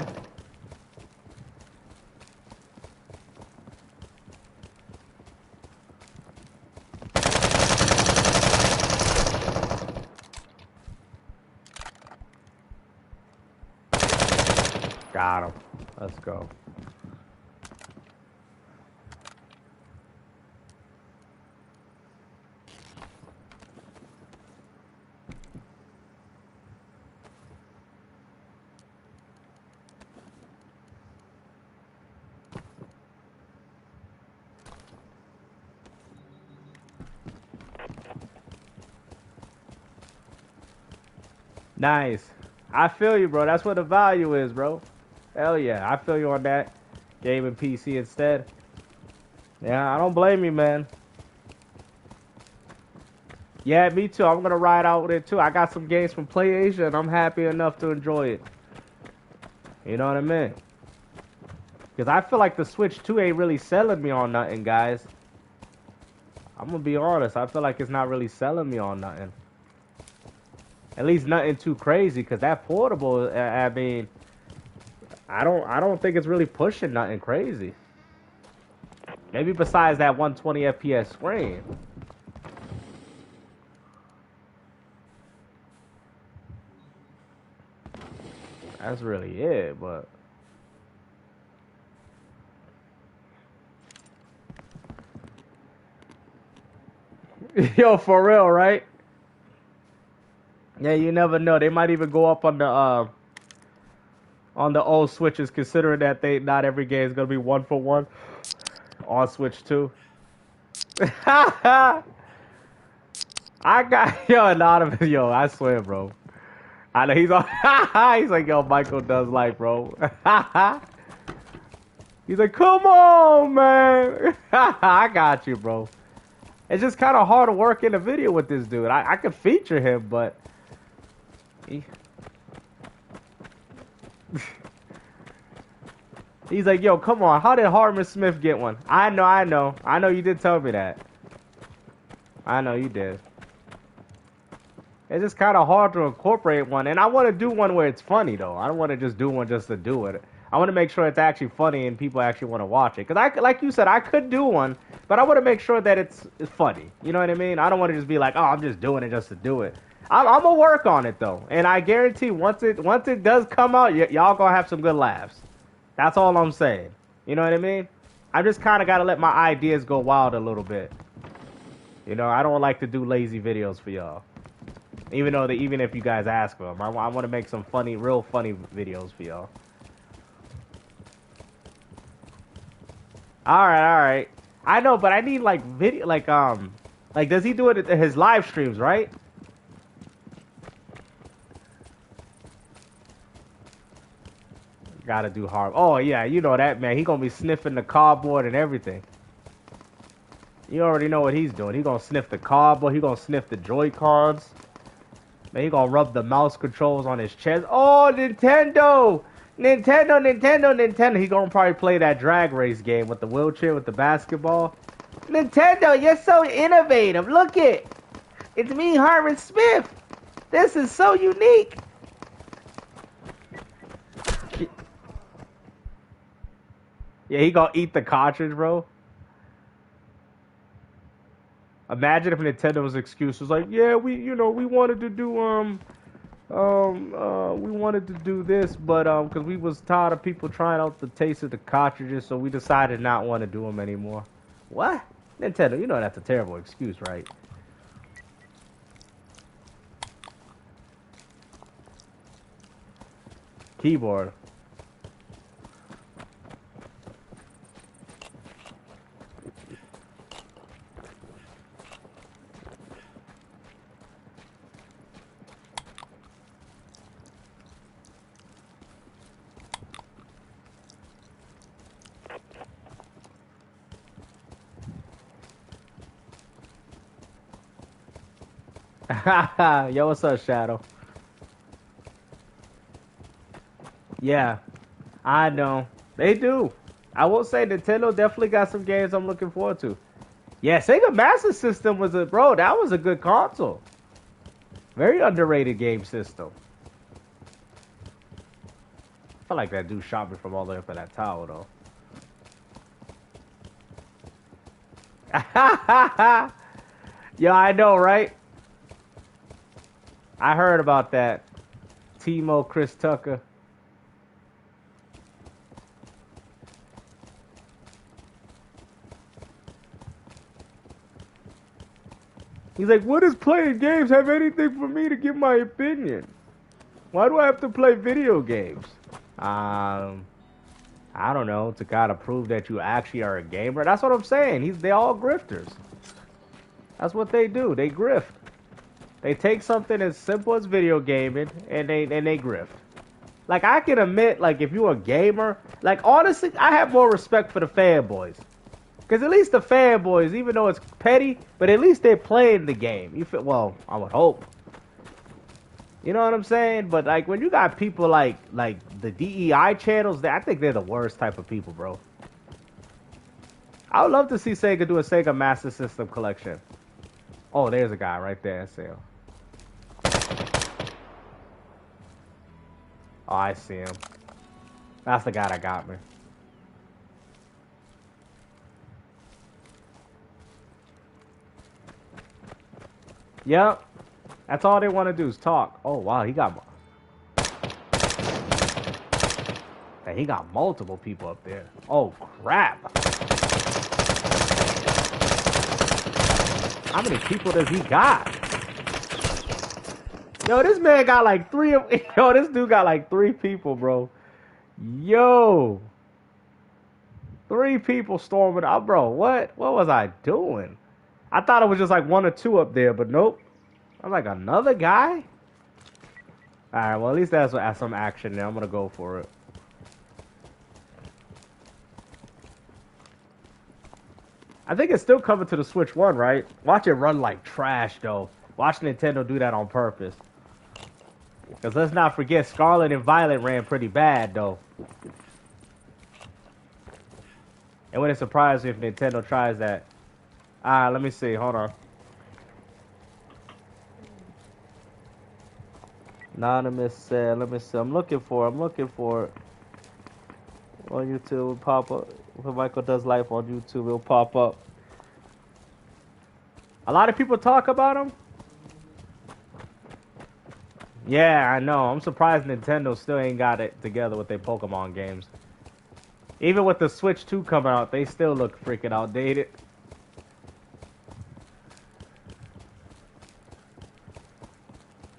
Got him. Let's go. Nice. I feel you, bro. That's what the value is, bro. Hell yeah. I feel you on that. Gaming PC instead. Yeah, I don't blame you, man. Yeah, me too. I'm gonna ride out with it too. I got some games from PlayAsia and I'm happy enough to enjoy it. You know what I mean? Because I feel like the Switch 2 ain't really selling me on nothing, guys. I'm gonna be honest. I feel like it's not really selling me on nothing. At least nothing too crazy. Because that portable, I mean, I don't think it's really pushing nothing crazy. Maybe besides that 120 FPS screen. That's really it, but... Yo, for real, right? Yeah, you never know. They might even go up on the old Switches, considering that not every game is gonna be 1-for-1 on Switch 2. I got yo anonymous, yo. I swear, bro. I know he's on. He's like, yo, Michael does like, bro. He's like, come on, man. I got you, bro. It's just kind of hard to work in a video with this dude. I could feature him, but he's like, yo, come on. How did Harmon Smith get one? I know. You did tell me that. I know you did. It's just kind of hard to incorporate one, and I want to do one where it's funny though. I don't want to just do one just to do it. I want to make sure it's actually funny and people actually want to watch it. Cause like you said, I could do one, but I want to make sure that it's funny. You know what I mean? I don't want to just be like, oh, I'm just doing it just to do it. I'm gonna work on it though, and I guarantee once it does come out, y'all gonna have some good laughs. That's all I'm saying. You know what I mean? I just kind of gotta let my ideas go wild a little bit. You know, I don't like to do lazy videos for y'all. Even if you guys ask for them, I want to make some funny, real funny videos for y'all. All right. I know, but I need like video, like does he do it at his live streams, right? Gotta do hard. Oh yeah, you know that, man. He gonna be sniffing the cardboard and everything. You already know what he's doing. He gonna sniff the cardboard. He gonna sniff the Joy-Cons. Man, he gonna rub the mouse controls on his chest. Oh, Nintendo! Nintendo. He gonna probably play that drag race game with the wheelchair, with the basketball. Nintendo, you're so innovative. Look it. It's me, Harmon Smith. This is so unique. Yeah, he gonna eat the cartridge, bro. Imagine if Nintendo's excuse was like, yeah, we wanted to do, we wanted to do this, but, because we was tired of people trying out the taste of the cartridges, so we decided not want to do them anymore. What? Nintendo, you know that's a terrible excuse, right? Keyboard. Yo, what's up, Shadow? Yeah, I know. They do. I will say Nintendo definitely got some games I'm looking forward to. Yeah, Sega Master System was bro, that was a good console. Very underrated game system. I feel like that dude shot me from all the way up in that tower, though. Yeah, I know, right? I heard about that. Timo Chris Tucker. He's like, what does playing games have anything for me to give my opinion? Why do I have to play video games? Um, I don't know, to kind of prove that you actually are a gamer. That's what I'm saying. They all grifters. That's what they do. They grift. They take something as simple as video gaming and they grift. Like I can admit, like if you're a gamer, like honestly, I have more respect for the fanboys. Cause at least the fanboys, even though it's petty, but at least they're playing the game. You feel well, I would hope. You know what I'm saying? But like when you got people like the DEI channels, I think they're the worst type of people, bro. I would love to see Sega do a Sega Master System collection. Oh, there's a guy right there. Sale. Oh, I see him. That's the guy that got me. Yep. That's all they want to do is talk. Oh, wow. He got multiple people up there. Oh, crap. How many people does he got? Yo, this man got like three of... Yo, this dude got like 3 people, bro. Yo. 3 people storming out. Bro, what? What was I doing? I thought it was just like 1 or 2 up there, but nope. I'm like, another guy? Alright, well, at least that's some action there. I'm going to go for it. I think it's still coming to the Switch 1, right? Watch it run like trash, though. Watch Nintendo do that on purpose. Because let's not forget, Scarlet and Violet ran pretty bad, though. It wouldn't surprise me if Nintendo tries that. Alright, let me see. Hold on. Anonymous said, let me see. I'm looking for it. On YouTube, it'll pop up. When Michael does live on YouTube, it'll pop up. A lot of people talk about him. Yeah, I know. I'm surprised Nintendo still ain't got it together with their Pokemon games. Even with the Switch 2 coming out, they still look freaking outdated.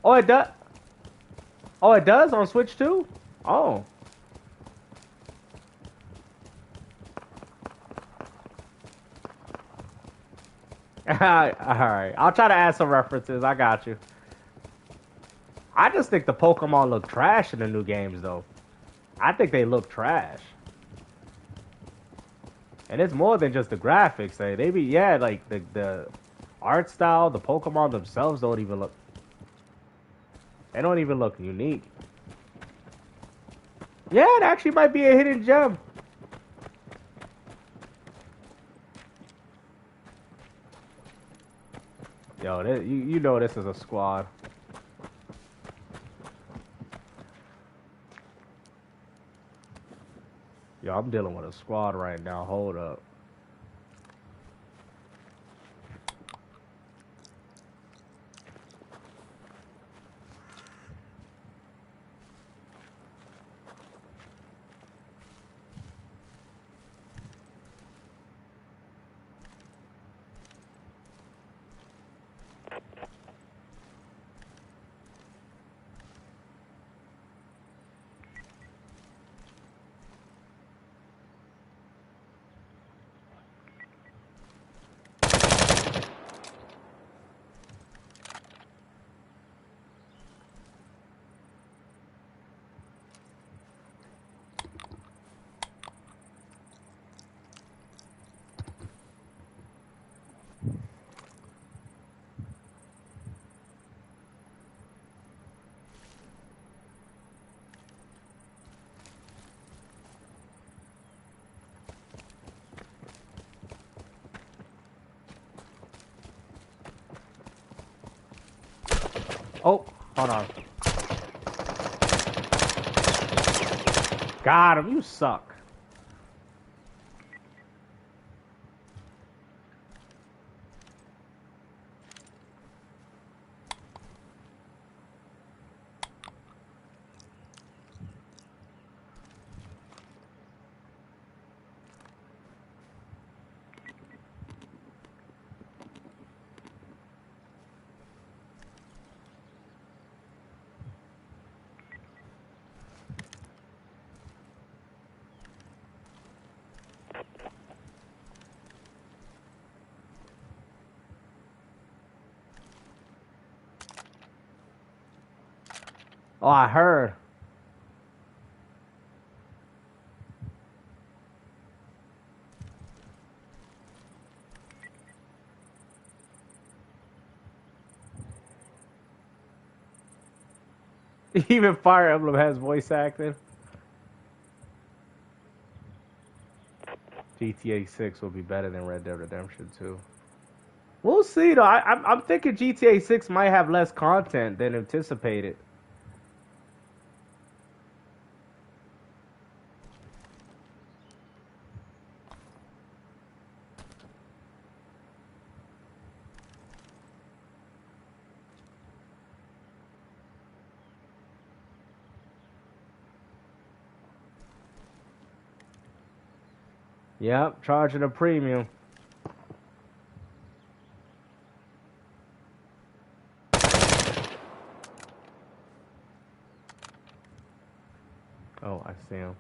Oh, it does. Oh, it does on Switch 2? Oh. Alright. I'll try to add some references. I got you. I just think the Pokemon look trash in the new games, though. I think they look trash. And it's more than just the graphics. They be, yeah, like the art style, the Pokemon themselves don't even look... They don't even look unique. Yeah, it actually might be a hidden gem. Yo, you know this is a squad. Yo, I'm dealing with a squad right now. Hold up. Oh, hold on. Got him. You suck. Oh, I heard. Even Fire Emblem has voice acting. GTA 6 will be better than Red Dead Redemption 2. We'll see, though. I'm thinking GTA 6 might have less content than anticipated. Yep, charging a premium. Oh, I see him.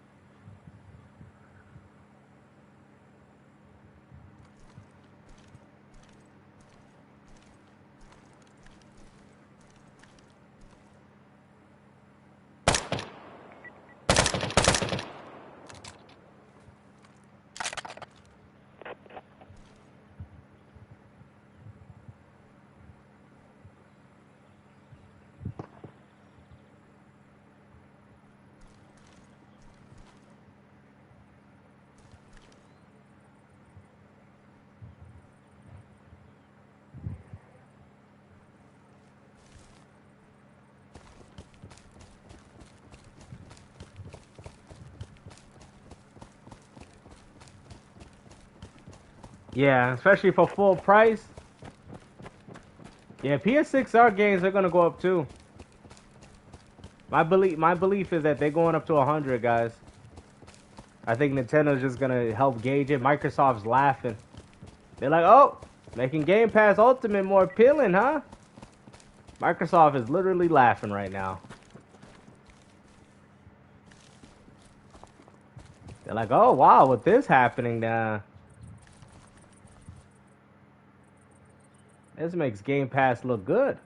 Yeah, especially for full price. Yeah, PS6R games are gonna go up too. My belief is that they're going up to 100, guys. I think Nintendo's just gonna help gauge it. Microsoft's laughing. They're like, oh, making Game Pass Ultimate more appealing, huh? Microsoft is literally laughing right now. They're like, oh wow, with this happening, this makes Game Pass look good.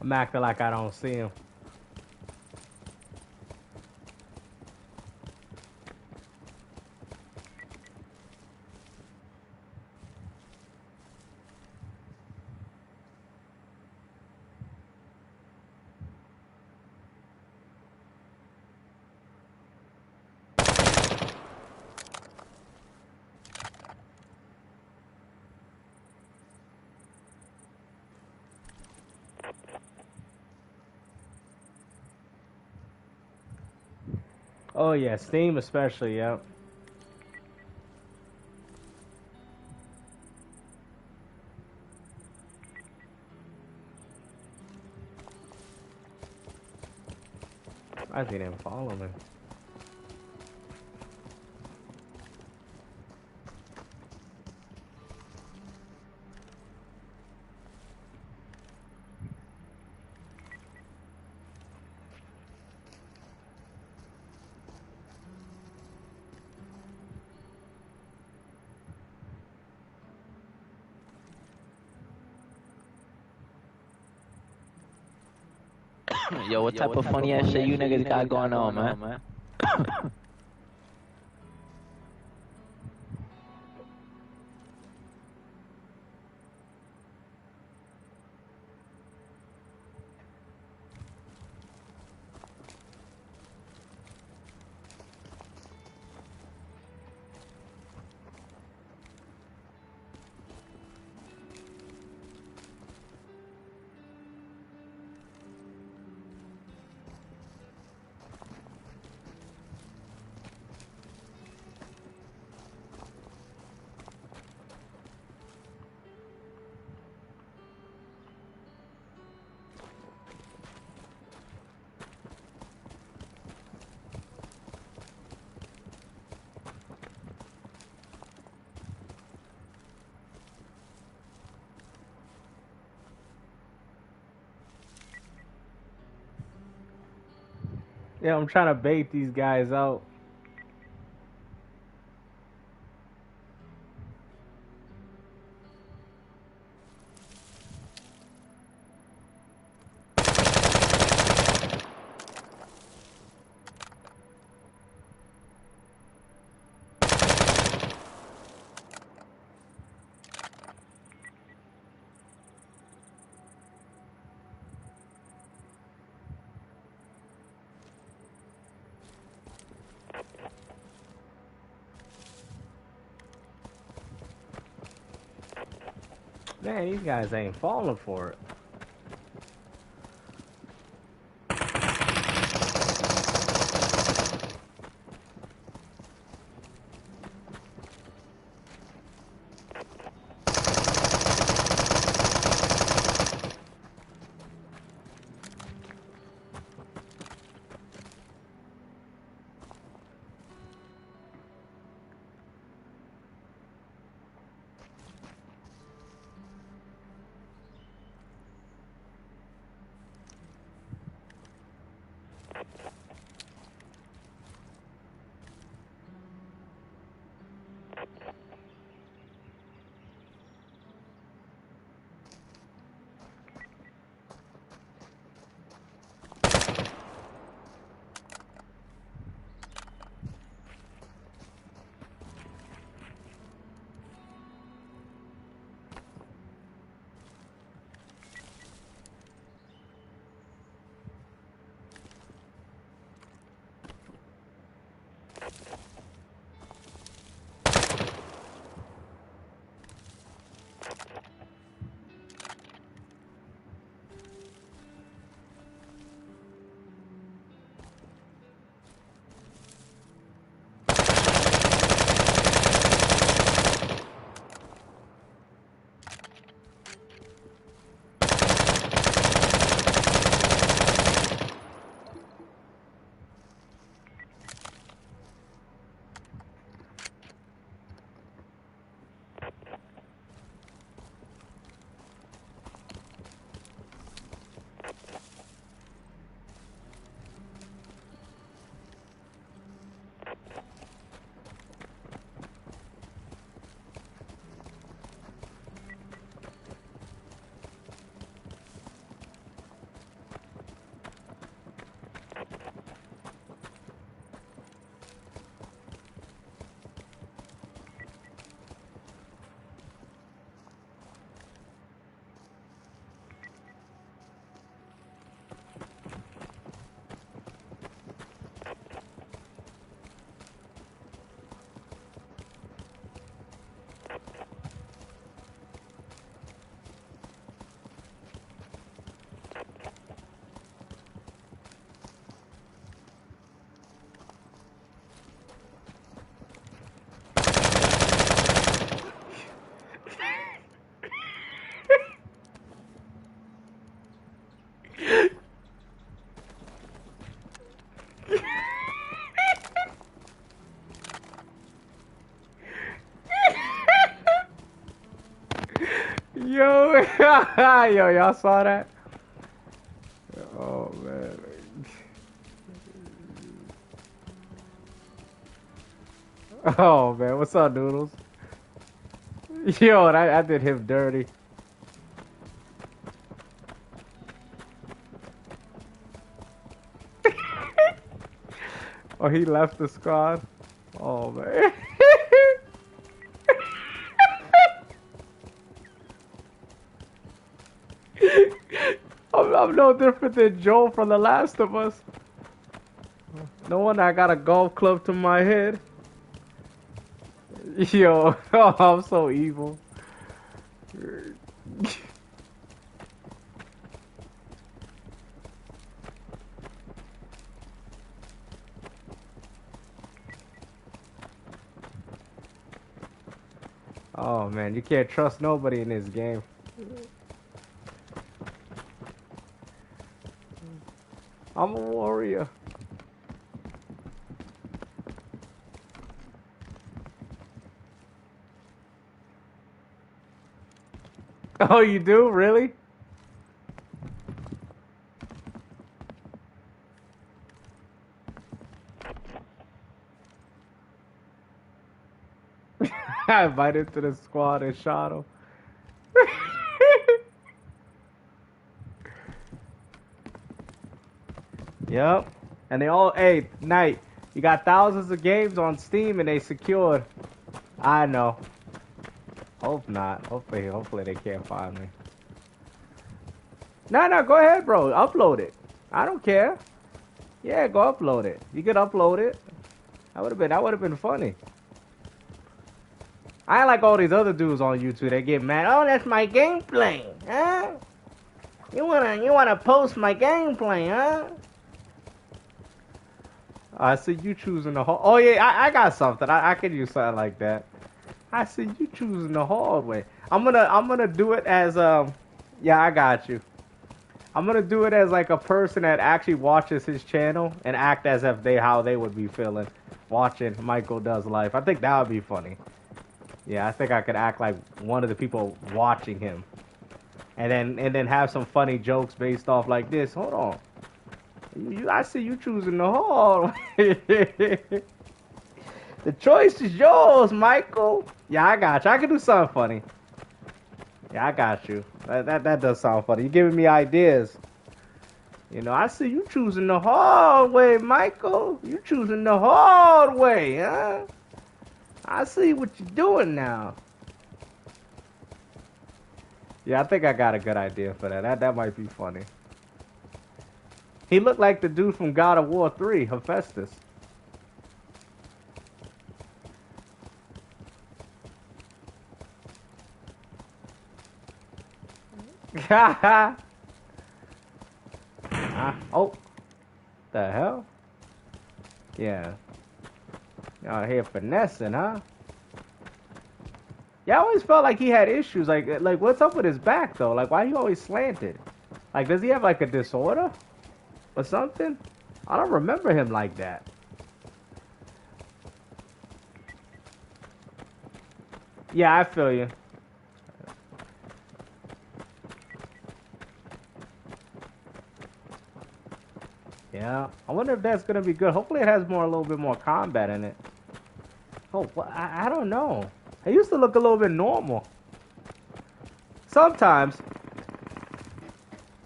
I'm acting like I don't see him. Oh yeah, Steam especially, yep. I didn't follow me. Yo, what type of funny ass shit you niggas got going on, man? Yeah, I'm trying to bait these guys out. Man, these guys ain't falling for it. Yo, yo, y'all saw that? Oh man. Oh man, what's up, Noodles? Yo, I did him dirty. Oh, he left the squad. Oh man. I'm no different than Joel from The Last of Us. No wonder I got a golf club to my head. Yo, oh, I'm so evil. Oh man, you can't trust nobody in this game. I'm a warrior. Oh, you do? Really? I invited to the squad and shot him. Yep. And they all, hey, Knight, you got thousands of games on Steam and they secured. I know. Hope not. Hopefully they can't find me. No, go ahead, bro. Upload it. I don't care. Yeah, go upload it. You could upload it. That would have been funny. I like all these other dudes on YouTube. They get mad. Oh, that's my gameplay, huh? You wanna post my gameplay, huh? I see you choosing the hard. Oh yeah, I got something. I could use something like that. I see you choosing the hard way. I'm gonna do it as yeah, I got you. I'm gonna do it as like a person that actually watches his channel and act as if how they would be feeling watching Michael Does Life. I think that would be funny. Yeah, I think I could act like one of the people watching him, and then have some funny jokes based off like this. Hold on, I see you choosing the hard way. The choice is yours, Michael. Yeah, I got you. I can do something funny. Yeah, I got you. That does sound funny. You're giving me ideas. You know, I see you choosing the hard way, Michael. You choosing the hard way, huh? I see what you're doing now. Yeah, I think I got a good idea for that. That might be funny. He looked like the dude from God of War 3, Hephaestus. Oh, the hell? Yeah. Y'all here finessing, huh? Yeah, I always felt like he had issues. Like what's up with his back though? Like, why he always slanted? Like, does he have like a disorder or something? I don't remember him like that. Yeah, I feel you. Yeah, I wonder if that's gonna be good. Hopefully, it has a little bit more combat in it. Oh, well, I don't know. It used to look a little bit normal. Sometimes,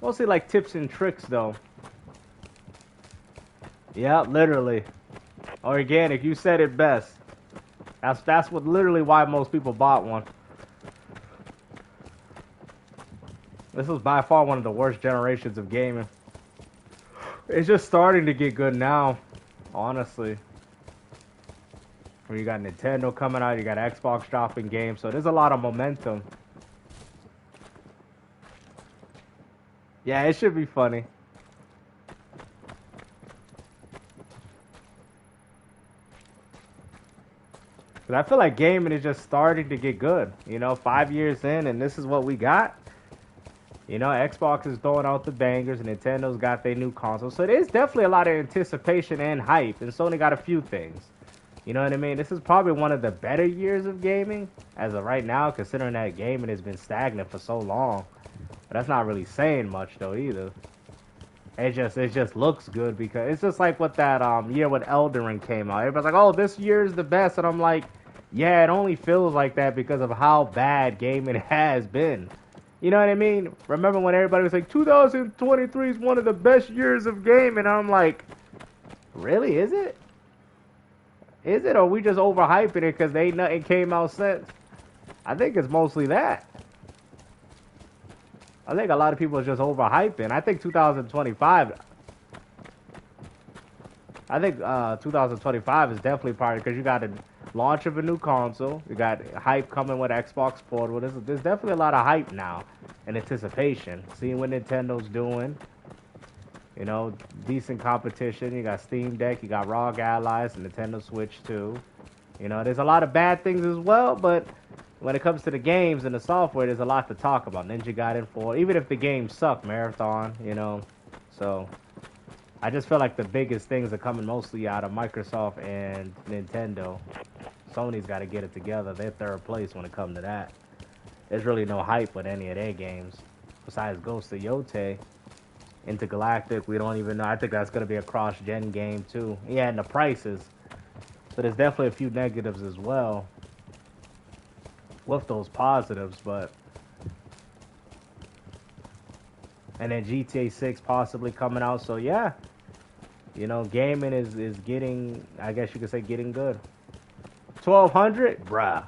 mostly like tips and tricks though. Yeah, literally. Organic. You said it best. That's what literally why most people bought one. This was by far one of the worst generations of gaming. It's just starting to get good now, honestly. Where you got Nintendo coming out, you got Xbox dropping games, so there's a lot of momentum. Yeah, it should be funny. Cause I feel like gaming is just starting to get good. You know, 5 years in, and this is what we got. You know, Xbox is throwing out the bangers, and Nintendo's got their new console. So there's definitely a lot of anticipation and hype, and Sony got a few things. You know what I mean? This is probably one of the better years of gaming as of right now, considering that gaming has been stagnant for so long. But that's not really saying much though either. It just looks good because it's just like what that year when Elden Ring came out. Everybody's like, oh, this year is the best, and I'm like, yeah, it only feels like that because of how bad gaming has been. You know what I mean? Remember when everybody was like, 2023 is one of the best years of gaming? And I'm like, really, is it? Is it, or we just overhyping it because ain't nothing came out since? I think it's mostly that. I think a lot of people are just overhyping. I think 2025. I think 2025 is definitely part because you got the launch of a new console. You got hype coming with Xbox Portable. There's definitely a lot of hype now and anticipation. Seeing what Nintendo's doing. You know, decent competition. You got Steam Deck, you got ROG Allies, and Nintendo Switch 2. You know, there's a lot of bad things as well, but when it comes to the games and the software, there's a lot to talk about. Ninja Gaiden 4, even if the games suck, Marathon, you know. So, I just feel like the biggest things are coming mostly out of Microsoft and Nintendo. Sony's got to get it together. They're third place when it comes to that. There's really no hype with any of their games. Besides Ghost of Yotei. Intergalactic, we don't even know. I think that's going to be a cross-gen game, too. Yeah, and the prices. So there's definitely a few negatives as well with those positives, but... And then GTA 6 possibly coming out, so yeah. You know, gaming is getting, I guess you could say, getting good. 1,200? Bruh.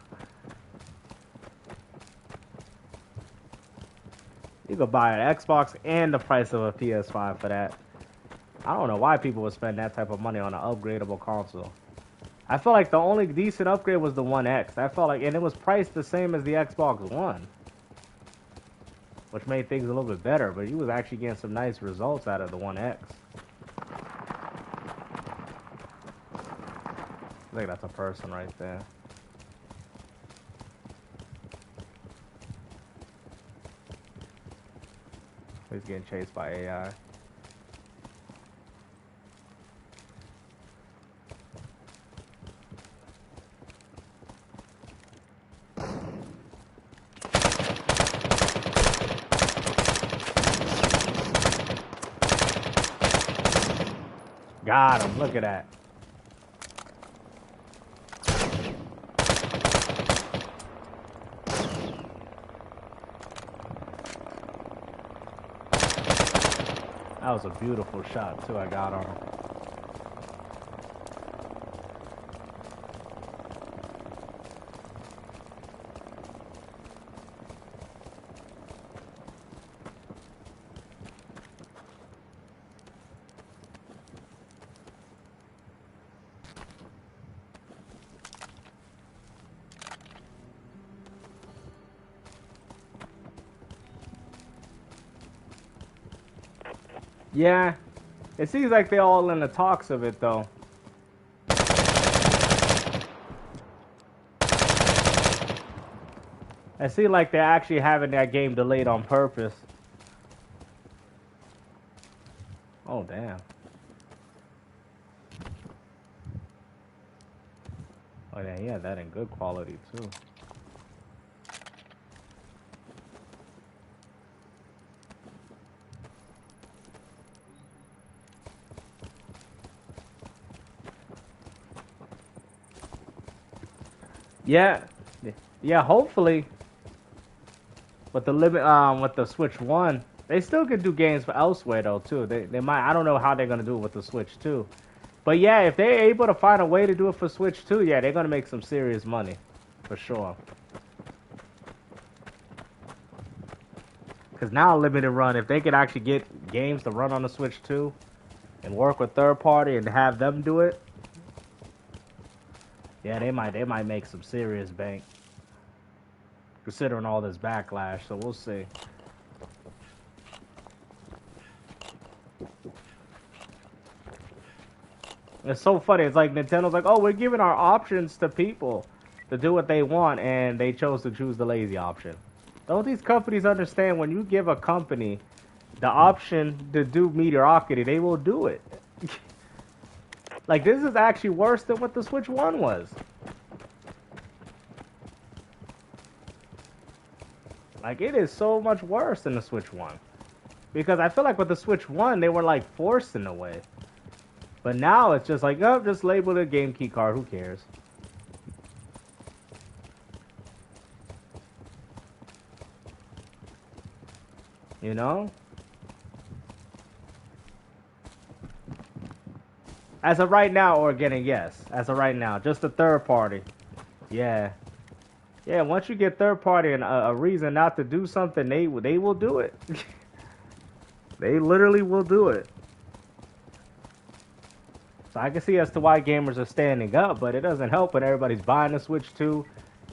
You could buy an Xbox and the price of a PS5 for that. I don't know why people would spend that type of money on an upgradable console. I feel like the only decent upgrade was the One X. I felt like, and it was priced the same as the Xbox One, which made things a little bit better. But you was actually getting some nice results out of the One X. I think that's a person right there. He's getting chased by AI. Got him. Look at that. That was a beautiful shot, too. I got on him. Yeah, it seems like they're all in the talks of it, though. It seems like they're actually having that game delayed on purpose. Oh, damn. Oh, yeah, he had that in good quality, too. Yeah, yeah. Hopefully, with the limit, with the Switch 1, they still could do games for elsewhere though too. They might. I don't know how they're gonna do it with the Switch 2, but yeah, if they're able to find a way to do it for Switch 2, yeah, they're gonna make some serious money, for sure. Because now limited run, if they could actually get games to run on the Switch 2 and work with third party and have them do it, yeah, they might make some serious bank. Considering all this backlash, so we'll see. It's so funny. It's like Nintendo's like, oh, we're giving our options to people to do what they want, and they chose to choose the lazy option. Don't these companies understand when you give a company the option to do mediocrity, they will do it. Like, this is actually worse than what the Switch 1 was. Like, it is so much worse than the Switch 1. Because I feel like with the Switch 1, they were, like, forced in a way. But now it's just like, oh, just label it a game key card. Who cares? You know? As of right now, Organic, yes. As of right now, just a third party. Yeah. Yeah, once you get third party and a reason not to do something, they will do it. They literally will do it. So I can see as to why gamers are standing up, but it doesn't help when everybody's buying the Switch 2,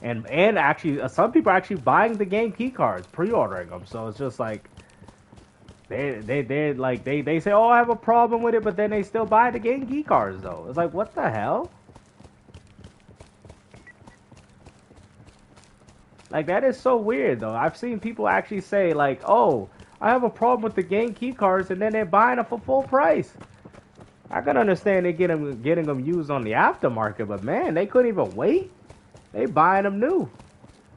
and actually some people are actually buying the game key cards, pre-ordering them. So it's just like they say, oh, I have a problem with it, but then they still buy the game key cards though. It's like, what the hell? Like, that is so weird, though. I've seen people actually say, like, oh, I have a problem with the game key cards, and then they're buying them for full price. I can understand they getting them used on the aftermarket, but man, they couldn't even wait. They buying them new.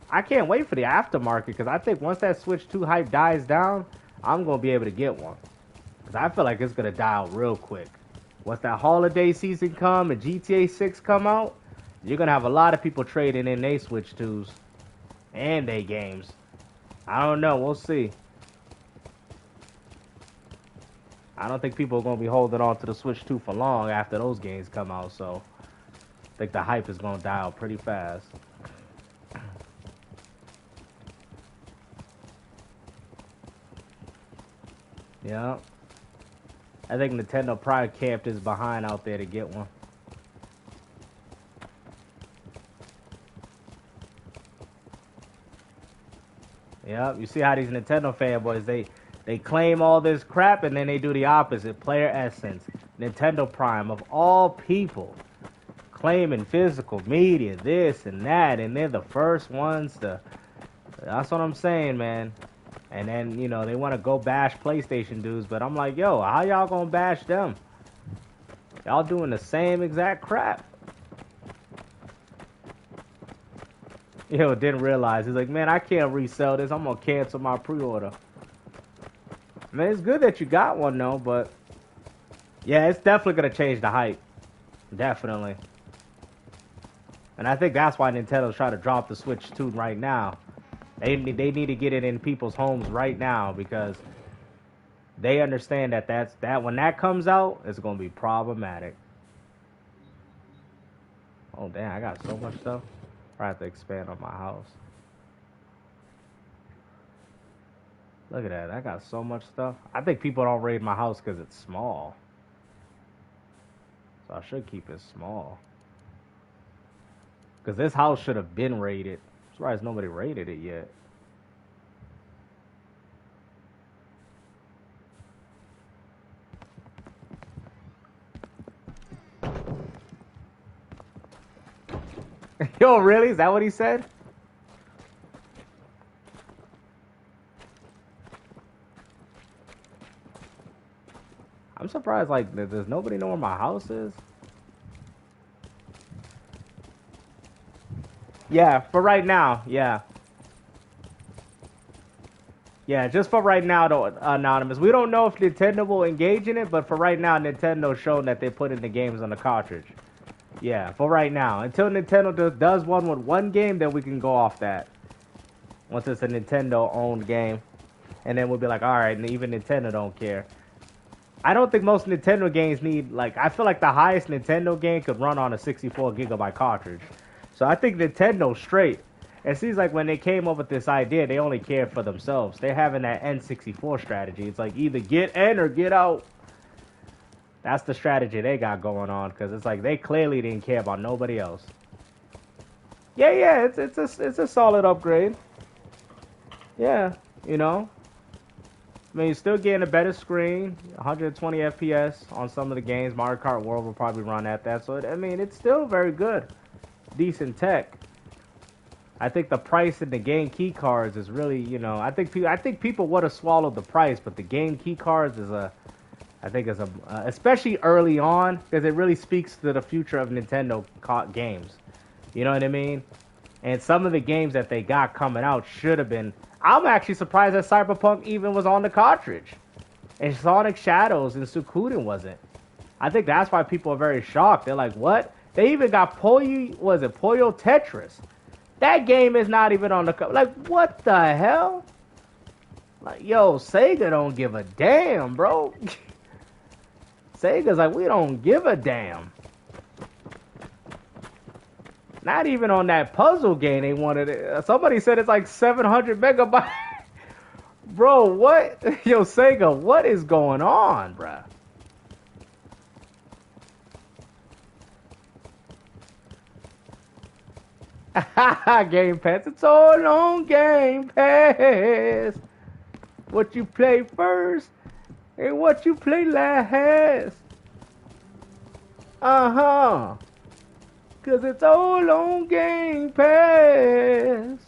I can't wait for the aftermarket, because I think once that Switch 2 hype dies down, I'm going to be able to get one. Because I feel like it's going to die out real quick. Once that holiday season come and GTA 6 come out, you're going to have a lot of people trading in their Switch 2s. And they games. I don't know. We'll see. I don't think people are going to be holding on to the Switch 2 for long after those games come out. So I think the hype is going to die out pretty fast. Yeah. I think Nintendo probably camped his behind out there to get one. Yep, you see how these Nintendo fanboys, they claim all this crap and then they do the opposite. Player Essence, Nintendo Prime, of all people, claiming physical media, this and that, and they're the first ones to... That's what I'm saying, man. And then, you know, they want to go bash PlayStation dudes, but I'm like, yo, how y'all gonna bash them? Y'all doing the same exact crap. Yo, didn't realize. He's like, man, I can't resell this. I'm going to cancel my pre-order. Man, it's good that you got one, though, but... Yeah, it's definitely going to change the hype. Definitely. And I think that's why Nintendo's trying to drop the Switch 2 right now. They need to get it in people's homes right now, because they understand that when that comes out, it's going to be problematic. Oh, damn, I got so much stuff. I have to expand on my house. Look at that. I got so much stuff. I think people don't raid my house because it's small. So I should keep it small. Because this house should have been raided. I'm surprised nobody raided it yet. Yo, really? Is that what he said? I'm surprised, like, does nobody know where my house is? Yeah, for right now, yeah. Yeah, just for right now, though, Anonymous. We don't know if Nintendo will engage in it, but for right now, Nintendo's shown that they're putting the games on the cartridge. Yeah, for right now. Until Nintendo does one with one game, then we can go off that. Once it's a Nintendo-owned game. And then we'll be like, alright, even Nintendo don't care. I don't think most Nintendo games need, like, I feel like the highest Nintendo game could run on a 64GB cartridge. So I think Nintendo's straight. It seems like when they came up with this idea, they only cared for themselves. They're having that N64 strategy. It's like either get in or get out. That's the strategy they got going on, because it's like they clearly didn't care about nobody else. Yeah, it's a solid upgrade. Yeah, you know. I mean, you're still getting a better screen, 120 FPS on some of the games. Mario Kart World will probably run at that. So, I mean, it's still very good. Decent tech. I think the price in the game key cards is really, you know, I think people would have swallowed the price, but the game key cards is especially early on, because it really speaks to the future of Nintendo games. You know what I mean? And some of the games that they got coming out should have been... I'm actually surprised that Cyberpunk even was on the cartridge. And Sonic Shadows and Suikoden wasn't. I think that's why people are very shocked. They're like, what? They even got Puyo Tetris. That game is not even on the... Like, what the hell? Like, yo, Sega don't give a damn, bro. Sega's like, we don't give a damn. Not even on that puzzle game they wanted it. Somebody said it's like 700 megabytes. Bro, what? Yo, Sega, what is going on, bruh? Game Pass. It's all on Game Pass. What you play first and what you play last. Uh-huh. Cause it's all on Game Pass.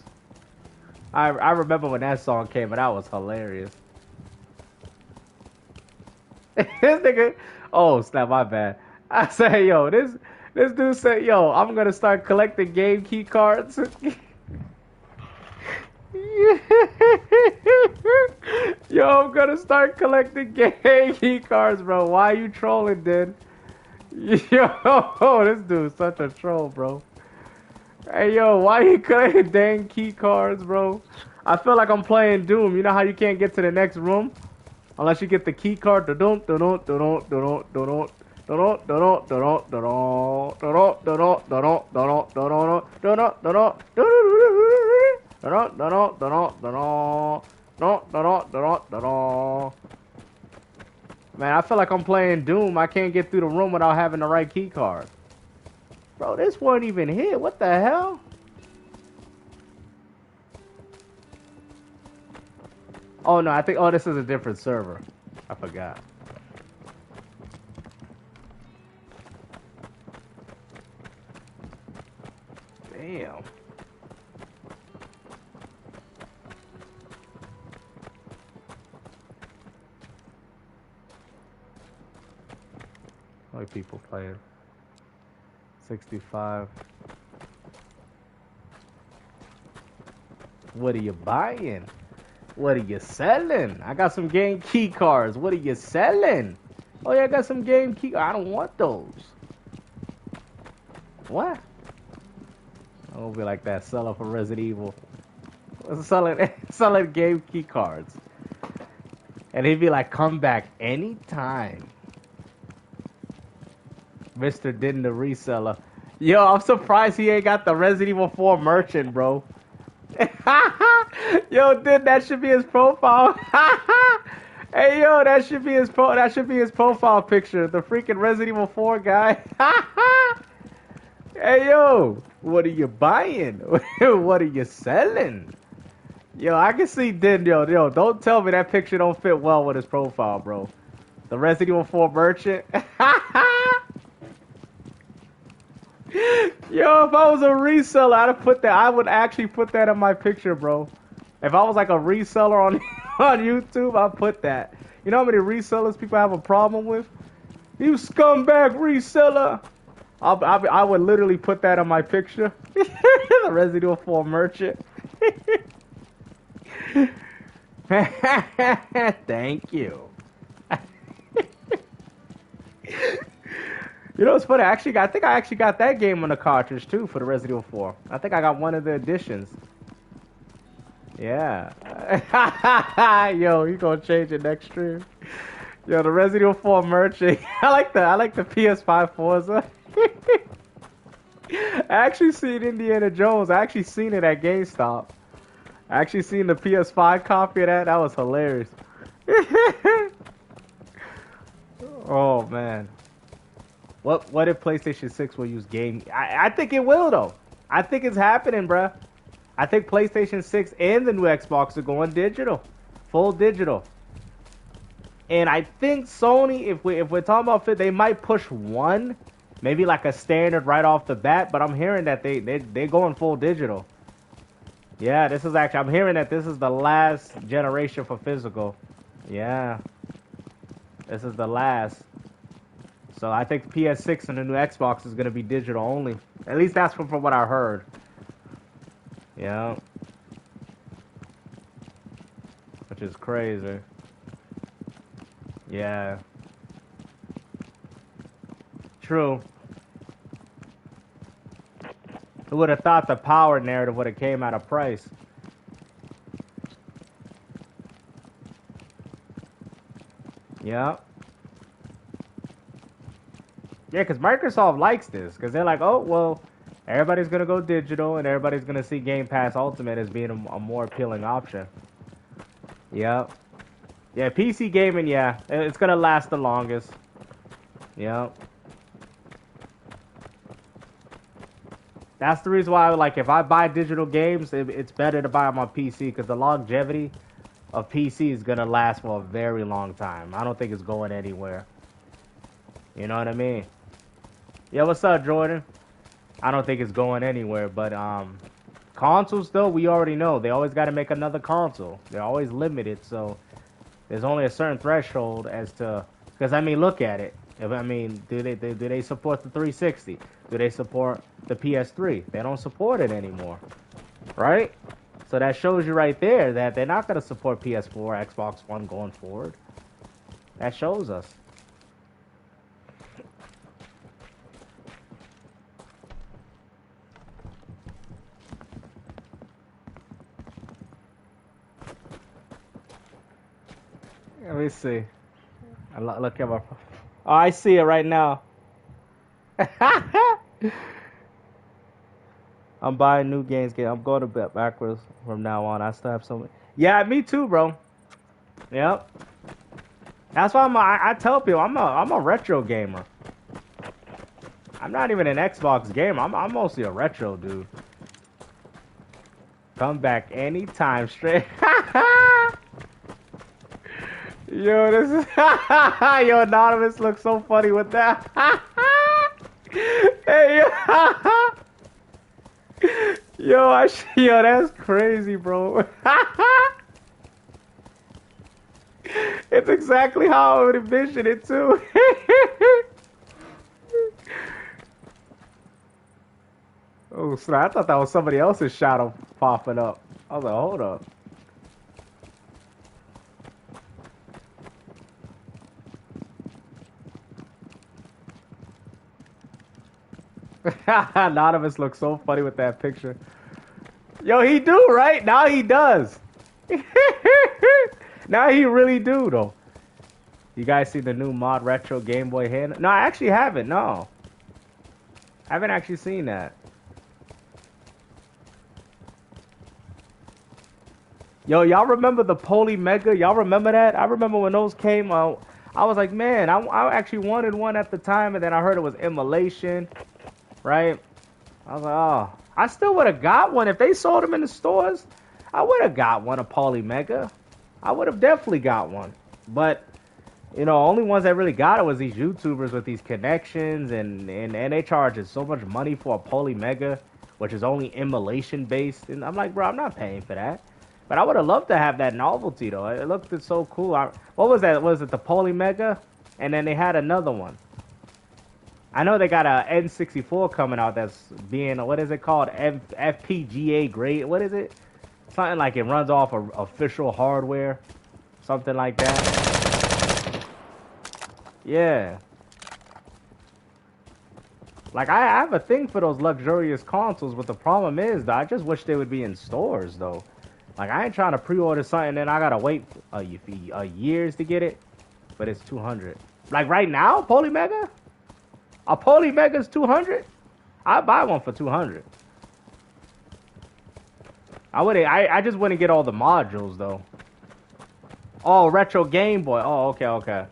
I remember when that song came and that was hilarious. This nigga, oh snap, my bad. I said, yo, this dude said, yo, I'm gonna start collecting game key cards. Yo, I'm gonna start collecting game key cards, bro. Why you trolling, dude? Yo, this dude's such a troll, bro. Hey, yo, why you collecting dang key cards, bro? I feel like I'm playing Doom. You know how you can't get to the next room unless you get the key card. Man, I feel like I'm playing Doom. I can't get through the room without having the right key card. Bro, this wasn't even hit. What the hell? Oh, no, I think... Oh, this is a different server. I forgot. Damn. How many people playing? 65. What are you buying? What are you selling? I got some game key cards. What are you selling? Oh yeah, I got some game key. I don't want those. What? I won't be like that seller for Resident Evil. Selling game key cards. And he'd be like, come back anytime. Mr. Din the reseller. Yo, I'm surprised he ain't got the Resident Evil 4 merchant, bro. Yo, Din, that should be his profile. Hey, yo, that should be his profile picture. The freaking Resident Evil 4 guy. Hey, yo, what are you buying? What are you selling? Yo, I can see Din. Yo, don't tell me that picture don't fit well with his profile, bro. The Resident Evil 4 merchant. Yo, if I was a reseller, I'd have put that. I would actually put that in my picture, bro. If I was like a reseller on on YouTube, I'd put that. You know how many resellers people have a problem with? You scumbag reseller. I would literally put that on my picture. The Resident Evil 4 merchant. Thank you. You know, it's funny. I think I actually got that game on the cartridge too for the Resident Evil 4. I think I got one of the editions. Yeah. Yo, you gonna change it next stream? Yo, the Resident Evil 4 merchant. I like the PS5 Forza. I actually seen Indiana Jones. I actually seen it at GameStop. I actually seen the PS5 copy of that. That was hilarious. Oh man. What if PlayStation 6 will use game? I think it will though. I think it's happening, bruh. I think PlayStation 6 and the new Xbox are going digital, full digital. And I think Sony, if we're talking about fit, they might push one, maybe like a standard right off the bat. But I'm hearing that they're going full digital. Yeah, this is actually, I'm hearing that this is the last generation for physical. Yeah, this is the last. So I think PS6 and the new Xbox is gonna be digital only. At least that's from what I heard. Yeah. Which is crazy. Yeah. True. Who would have thought the power narrative would have came at a price? Yeah. Yeah, because Microsoft likes this. Because they're like, oh, well, everybody's going to go digital and everybody's going to see Game Pass Ultimate as being a more appealing option. Yep. Yeah, PC gaming, yeah. It's going to last the longest. Yep. That's the reason why, like, if I buy digital games, it's better to buy on my PC because the longevity of PC is going to last for a very long time. I don't think it's going anywhere. You know what I mean? Yeah, what's up, Jordan? I don't think it's going anywhere, but consoles, though, we already know. They always got to make another console. They're always limited, so there's only a certain threshold as to... Because, I mean, look at it. I mean, do they support the 360? Do they support the PS3? They don't support it anymore, right? So that shows you right there that they're not going to support PS4, Xbox One going forward. That shows us. Let me see. Look at my... Oh, I see it right now. I'm buying new games. I'm going to bet backwards from now on. I still have some. Yeah, me too, bro. Yep. That's why I tell people I'm a retro gamer. I'm not even an Xbox gamer. I'm mostly a retro dude. Come back anytime, straight. Yo, this is yo, Anonymous looks so funny with that. Hey, yo, yo, that's crazy, bro. It's exactly how I would envision it too. Oh, snap! I thought that was somebody else's shadow popping up. I was like, hold up. None of us look so funny with that picture. Yo, he do, right? Now he does. Now he really do, though. You guys see the new mod retro Game Boy hand? No, I actually haven't. No. I haven't actually seen that. Yo, y'all remember the Poly Mega? Y'all remember that? I remember when those came out. I was like, man, I actually wanted one at the time, and then I heard it was immolation. Right? I was like, oh, I still would have got one if they sold them in the stores. I would have got one, a Poly Mega. I would have definitely got one. But, you know, only ones that really got it was these YouTubers with these connections, and they charge so much money for a Poly Mega, which is only immolation based. And I'm like, bro, I'm not paying for that. But I would have loved to have that novelty, though. It looked so cool. What was that? Was it the Poly Mega? And then they had another one. I know they got a N64 coming out that's being, what is it called? FPGA grade. What is it? Something like it runs off of official hardware. Something like that. Yeah. Like, I have a thing for those luxurious consoles, but the problem is, though, I just wish they would be in stores, though. Like, I ain't trying to pre-order something and I gotta wait years to get it, but it's $200. Like, right now, Poly Mega? A Poly Mega's $200? I'd buy one for $200. I just wouldn't get all the modules, though. Oh, retro Game Boy. Oh, okay.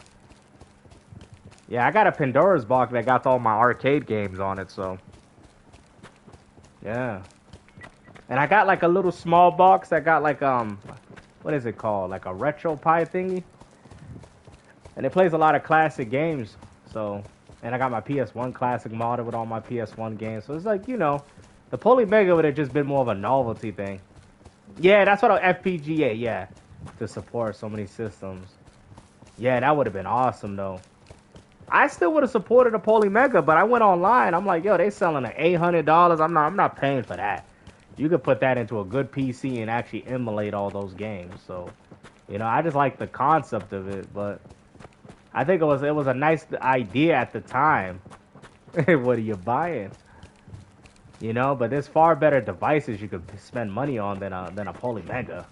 Yeah, I got a Pandora's box that got all my arcade games on it, so. Yeah. And I got like a little small box that got like, what is it called? Like a retro pie thingy. And it plays a lot of classic games, so. And I got my PS1 Classic modded with all my PS1 games. So it's like, you know, the Poly Mega would have just been more of a novelty thing. Yeah, that's what FPGA, yeah. To support so many systems. Yeah, that would have been awesome, though. I still would have supported a Poly Mega, but I went online. I'm like, yo, they selling at $800. I'm not paying for that. You could put that into a good PC and actually emulate all those games. So, you know, I just like the concept of it, but I think it was a nice idea at the time. What are you buying? You know, but there's far better devices you could spend money on than a Poly Mega.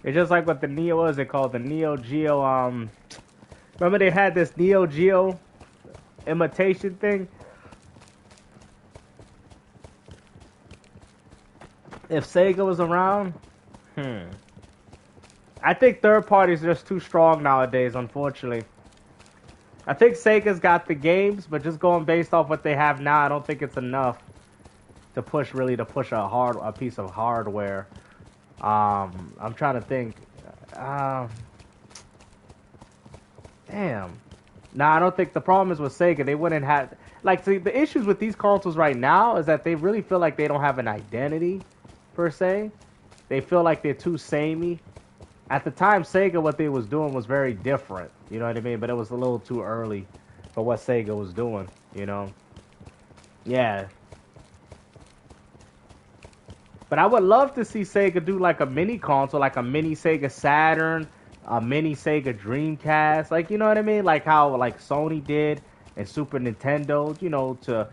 It's just like what the Neo, what is it called? The Neo Geo, remember they had this Neo Geo imitation thing? If Sega was around, I think third parties are just too strong nowadays, unfortunately. I think Sega's got the games, but just going based off what they have now, I don't think it's enough to push a piece of hardware. I'm trying to think. Damn. Nah, I don't think the problem is with Sega. They wouldn't have like the issues with these consoles right now is that they really feel like they don't have an identity per se. They feel like they're too samey. At the time, Sega, what they was doing was very different. You know what I mean? But it was a little too early for what Sega was doing. You know? Yeah. But I would love to see Sega do like a mini console, like a mini Sega Saturn, a mini Sega Dreamcast. Like, you know what I mean? Like how like Sony did and Super Nintendo, you know, to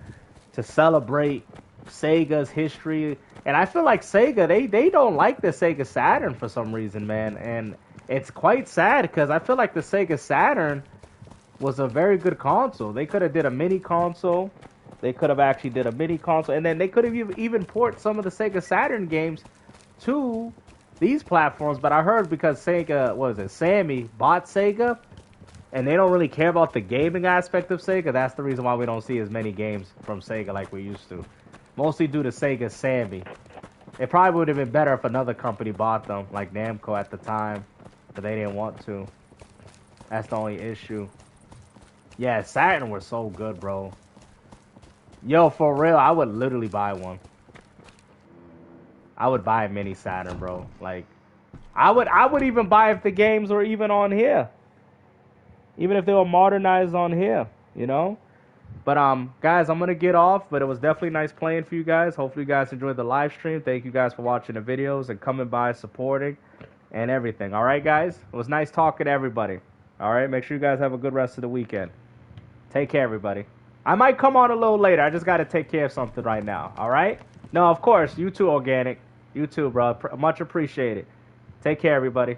celebrate Sega's history. And I feel like Sega, they don't like the Sega Saturn for some reason, man. And it's quite sad because I feel like the Sega Saturn was a very good console. They could have did a mini console. They could have actually did a mini console. And then they could have even port some of the Sega Saturn games to these platforms. But I heard because Sega, what was it, Sammy bought Sega, and they don't really care about the gaming aspect of Sega. That's the reason why we don't see as many games from Sega like we used to. Mostly due to Sega Sammy. It probably would have been better if another company bought them, like Namco at the time, but they didn't want to. That's the only issue. Yeah, Saturn was so good, bro. Yo, for real, I would literally buy one. I would buy a mini Saturn, bro. Like, I would even buy if the games were even on here. Even if they were modernized on here, you know? But guys, I'm gonna get off. But it was definitely nice playing for you guys. Hopefully, you guys enjoyed the live stream. Thank you guys for watching the videos and coming by, supporting, and everything. All right, guys. It was nice talking to everybody. All right. Make sure you guys have a good rest of the weekend. Take care, everybody. I might come on a little later. I just gotta take care of something right now. All right. No, of course. You too, Organic. You too, bro. Much appreciated. Take care, everybody.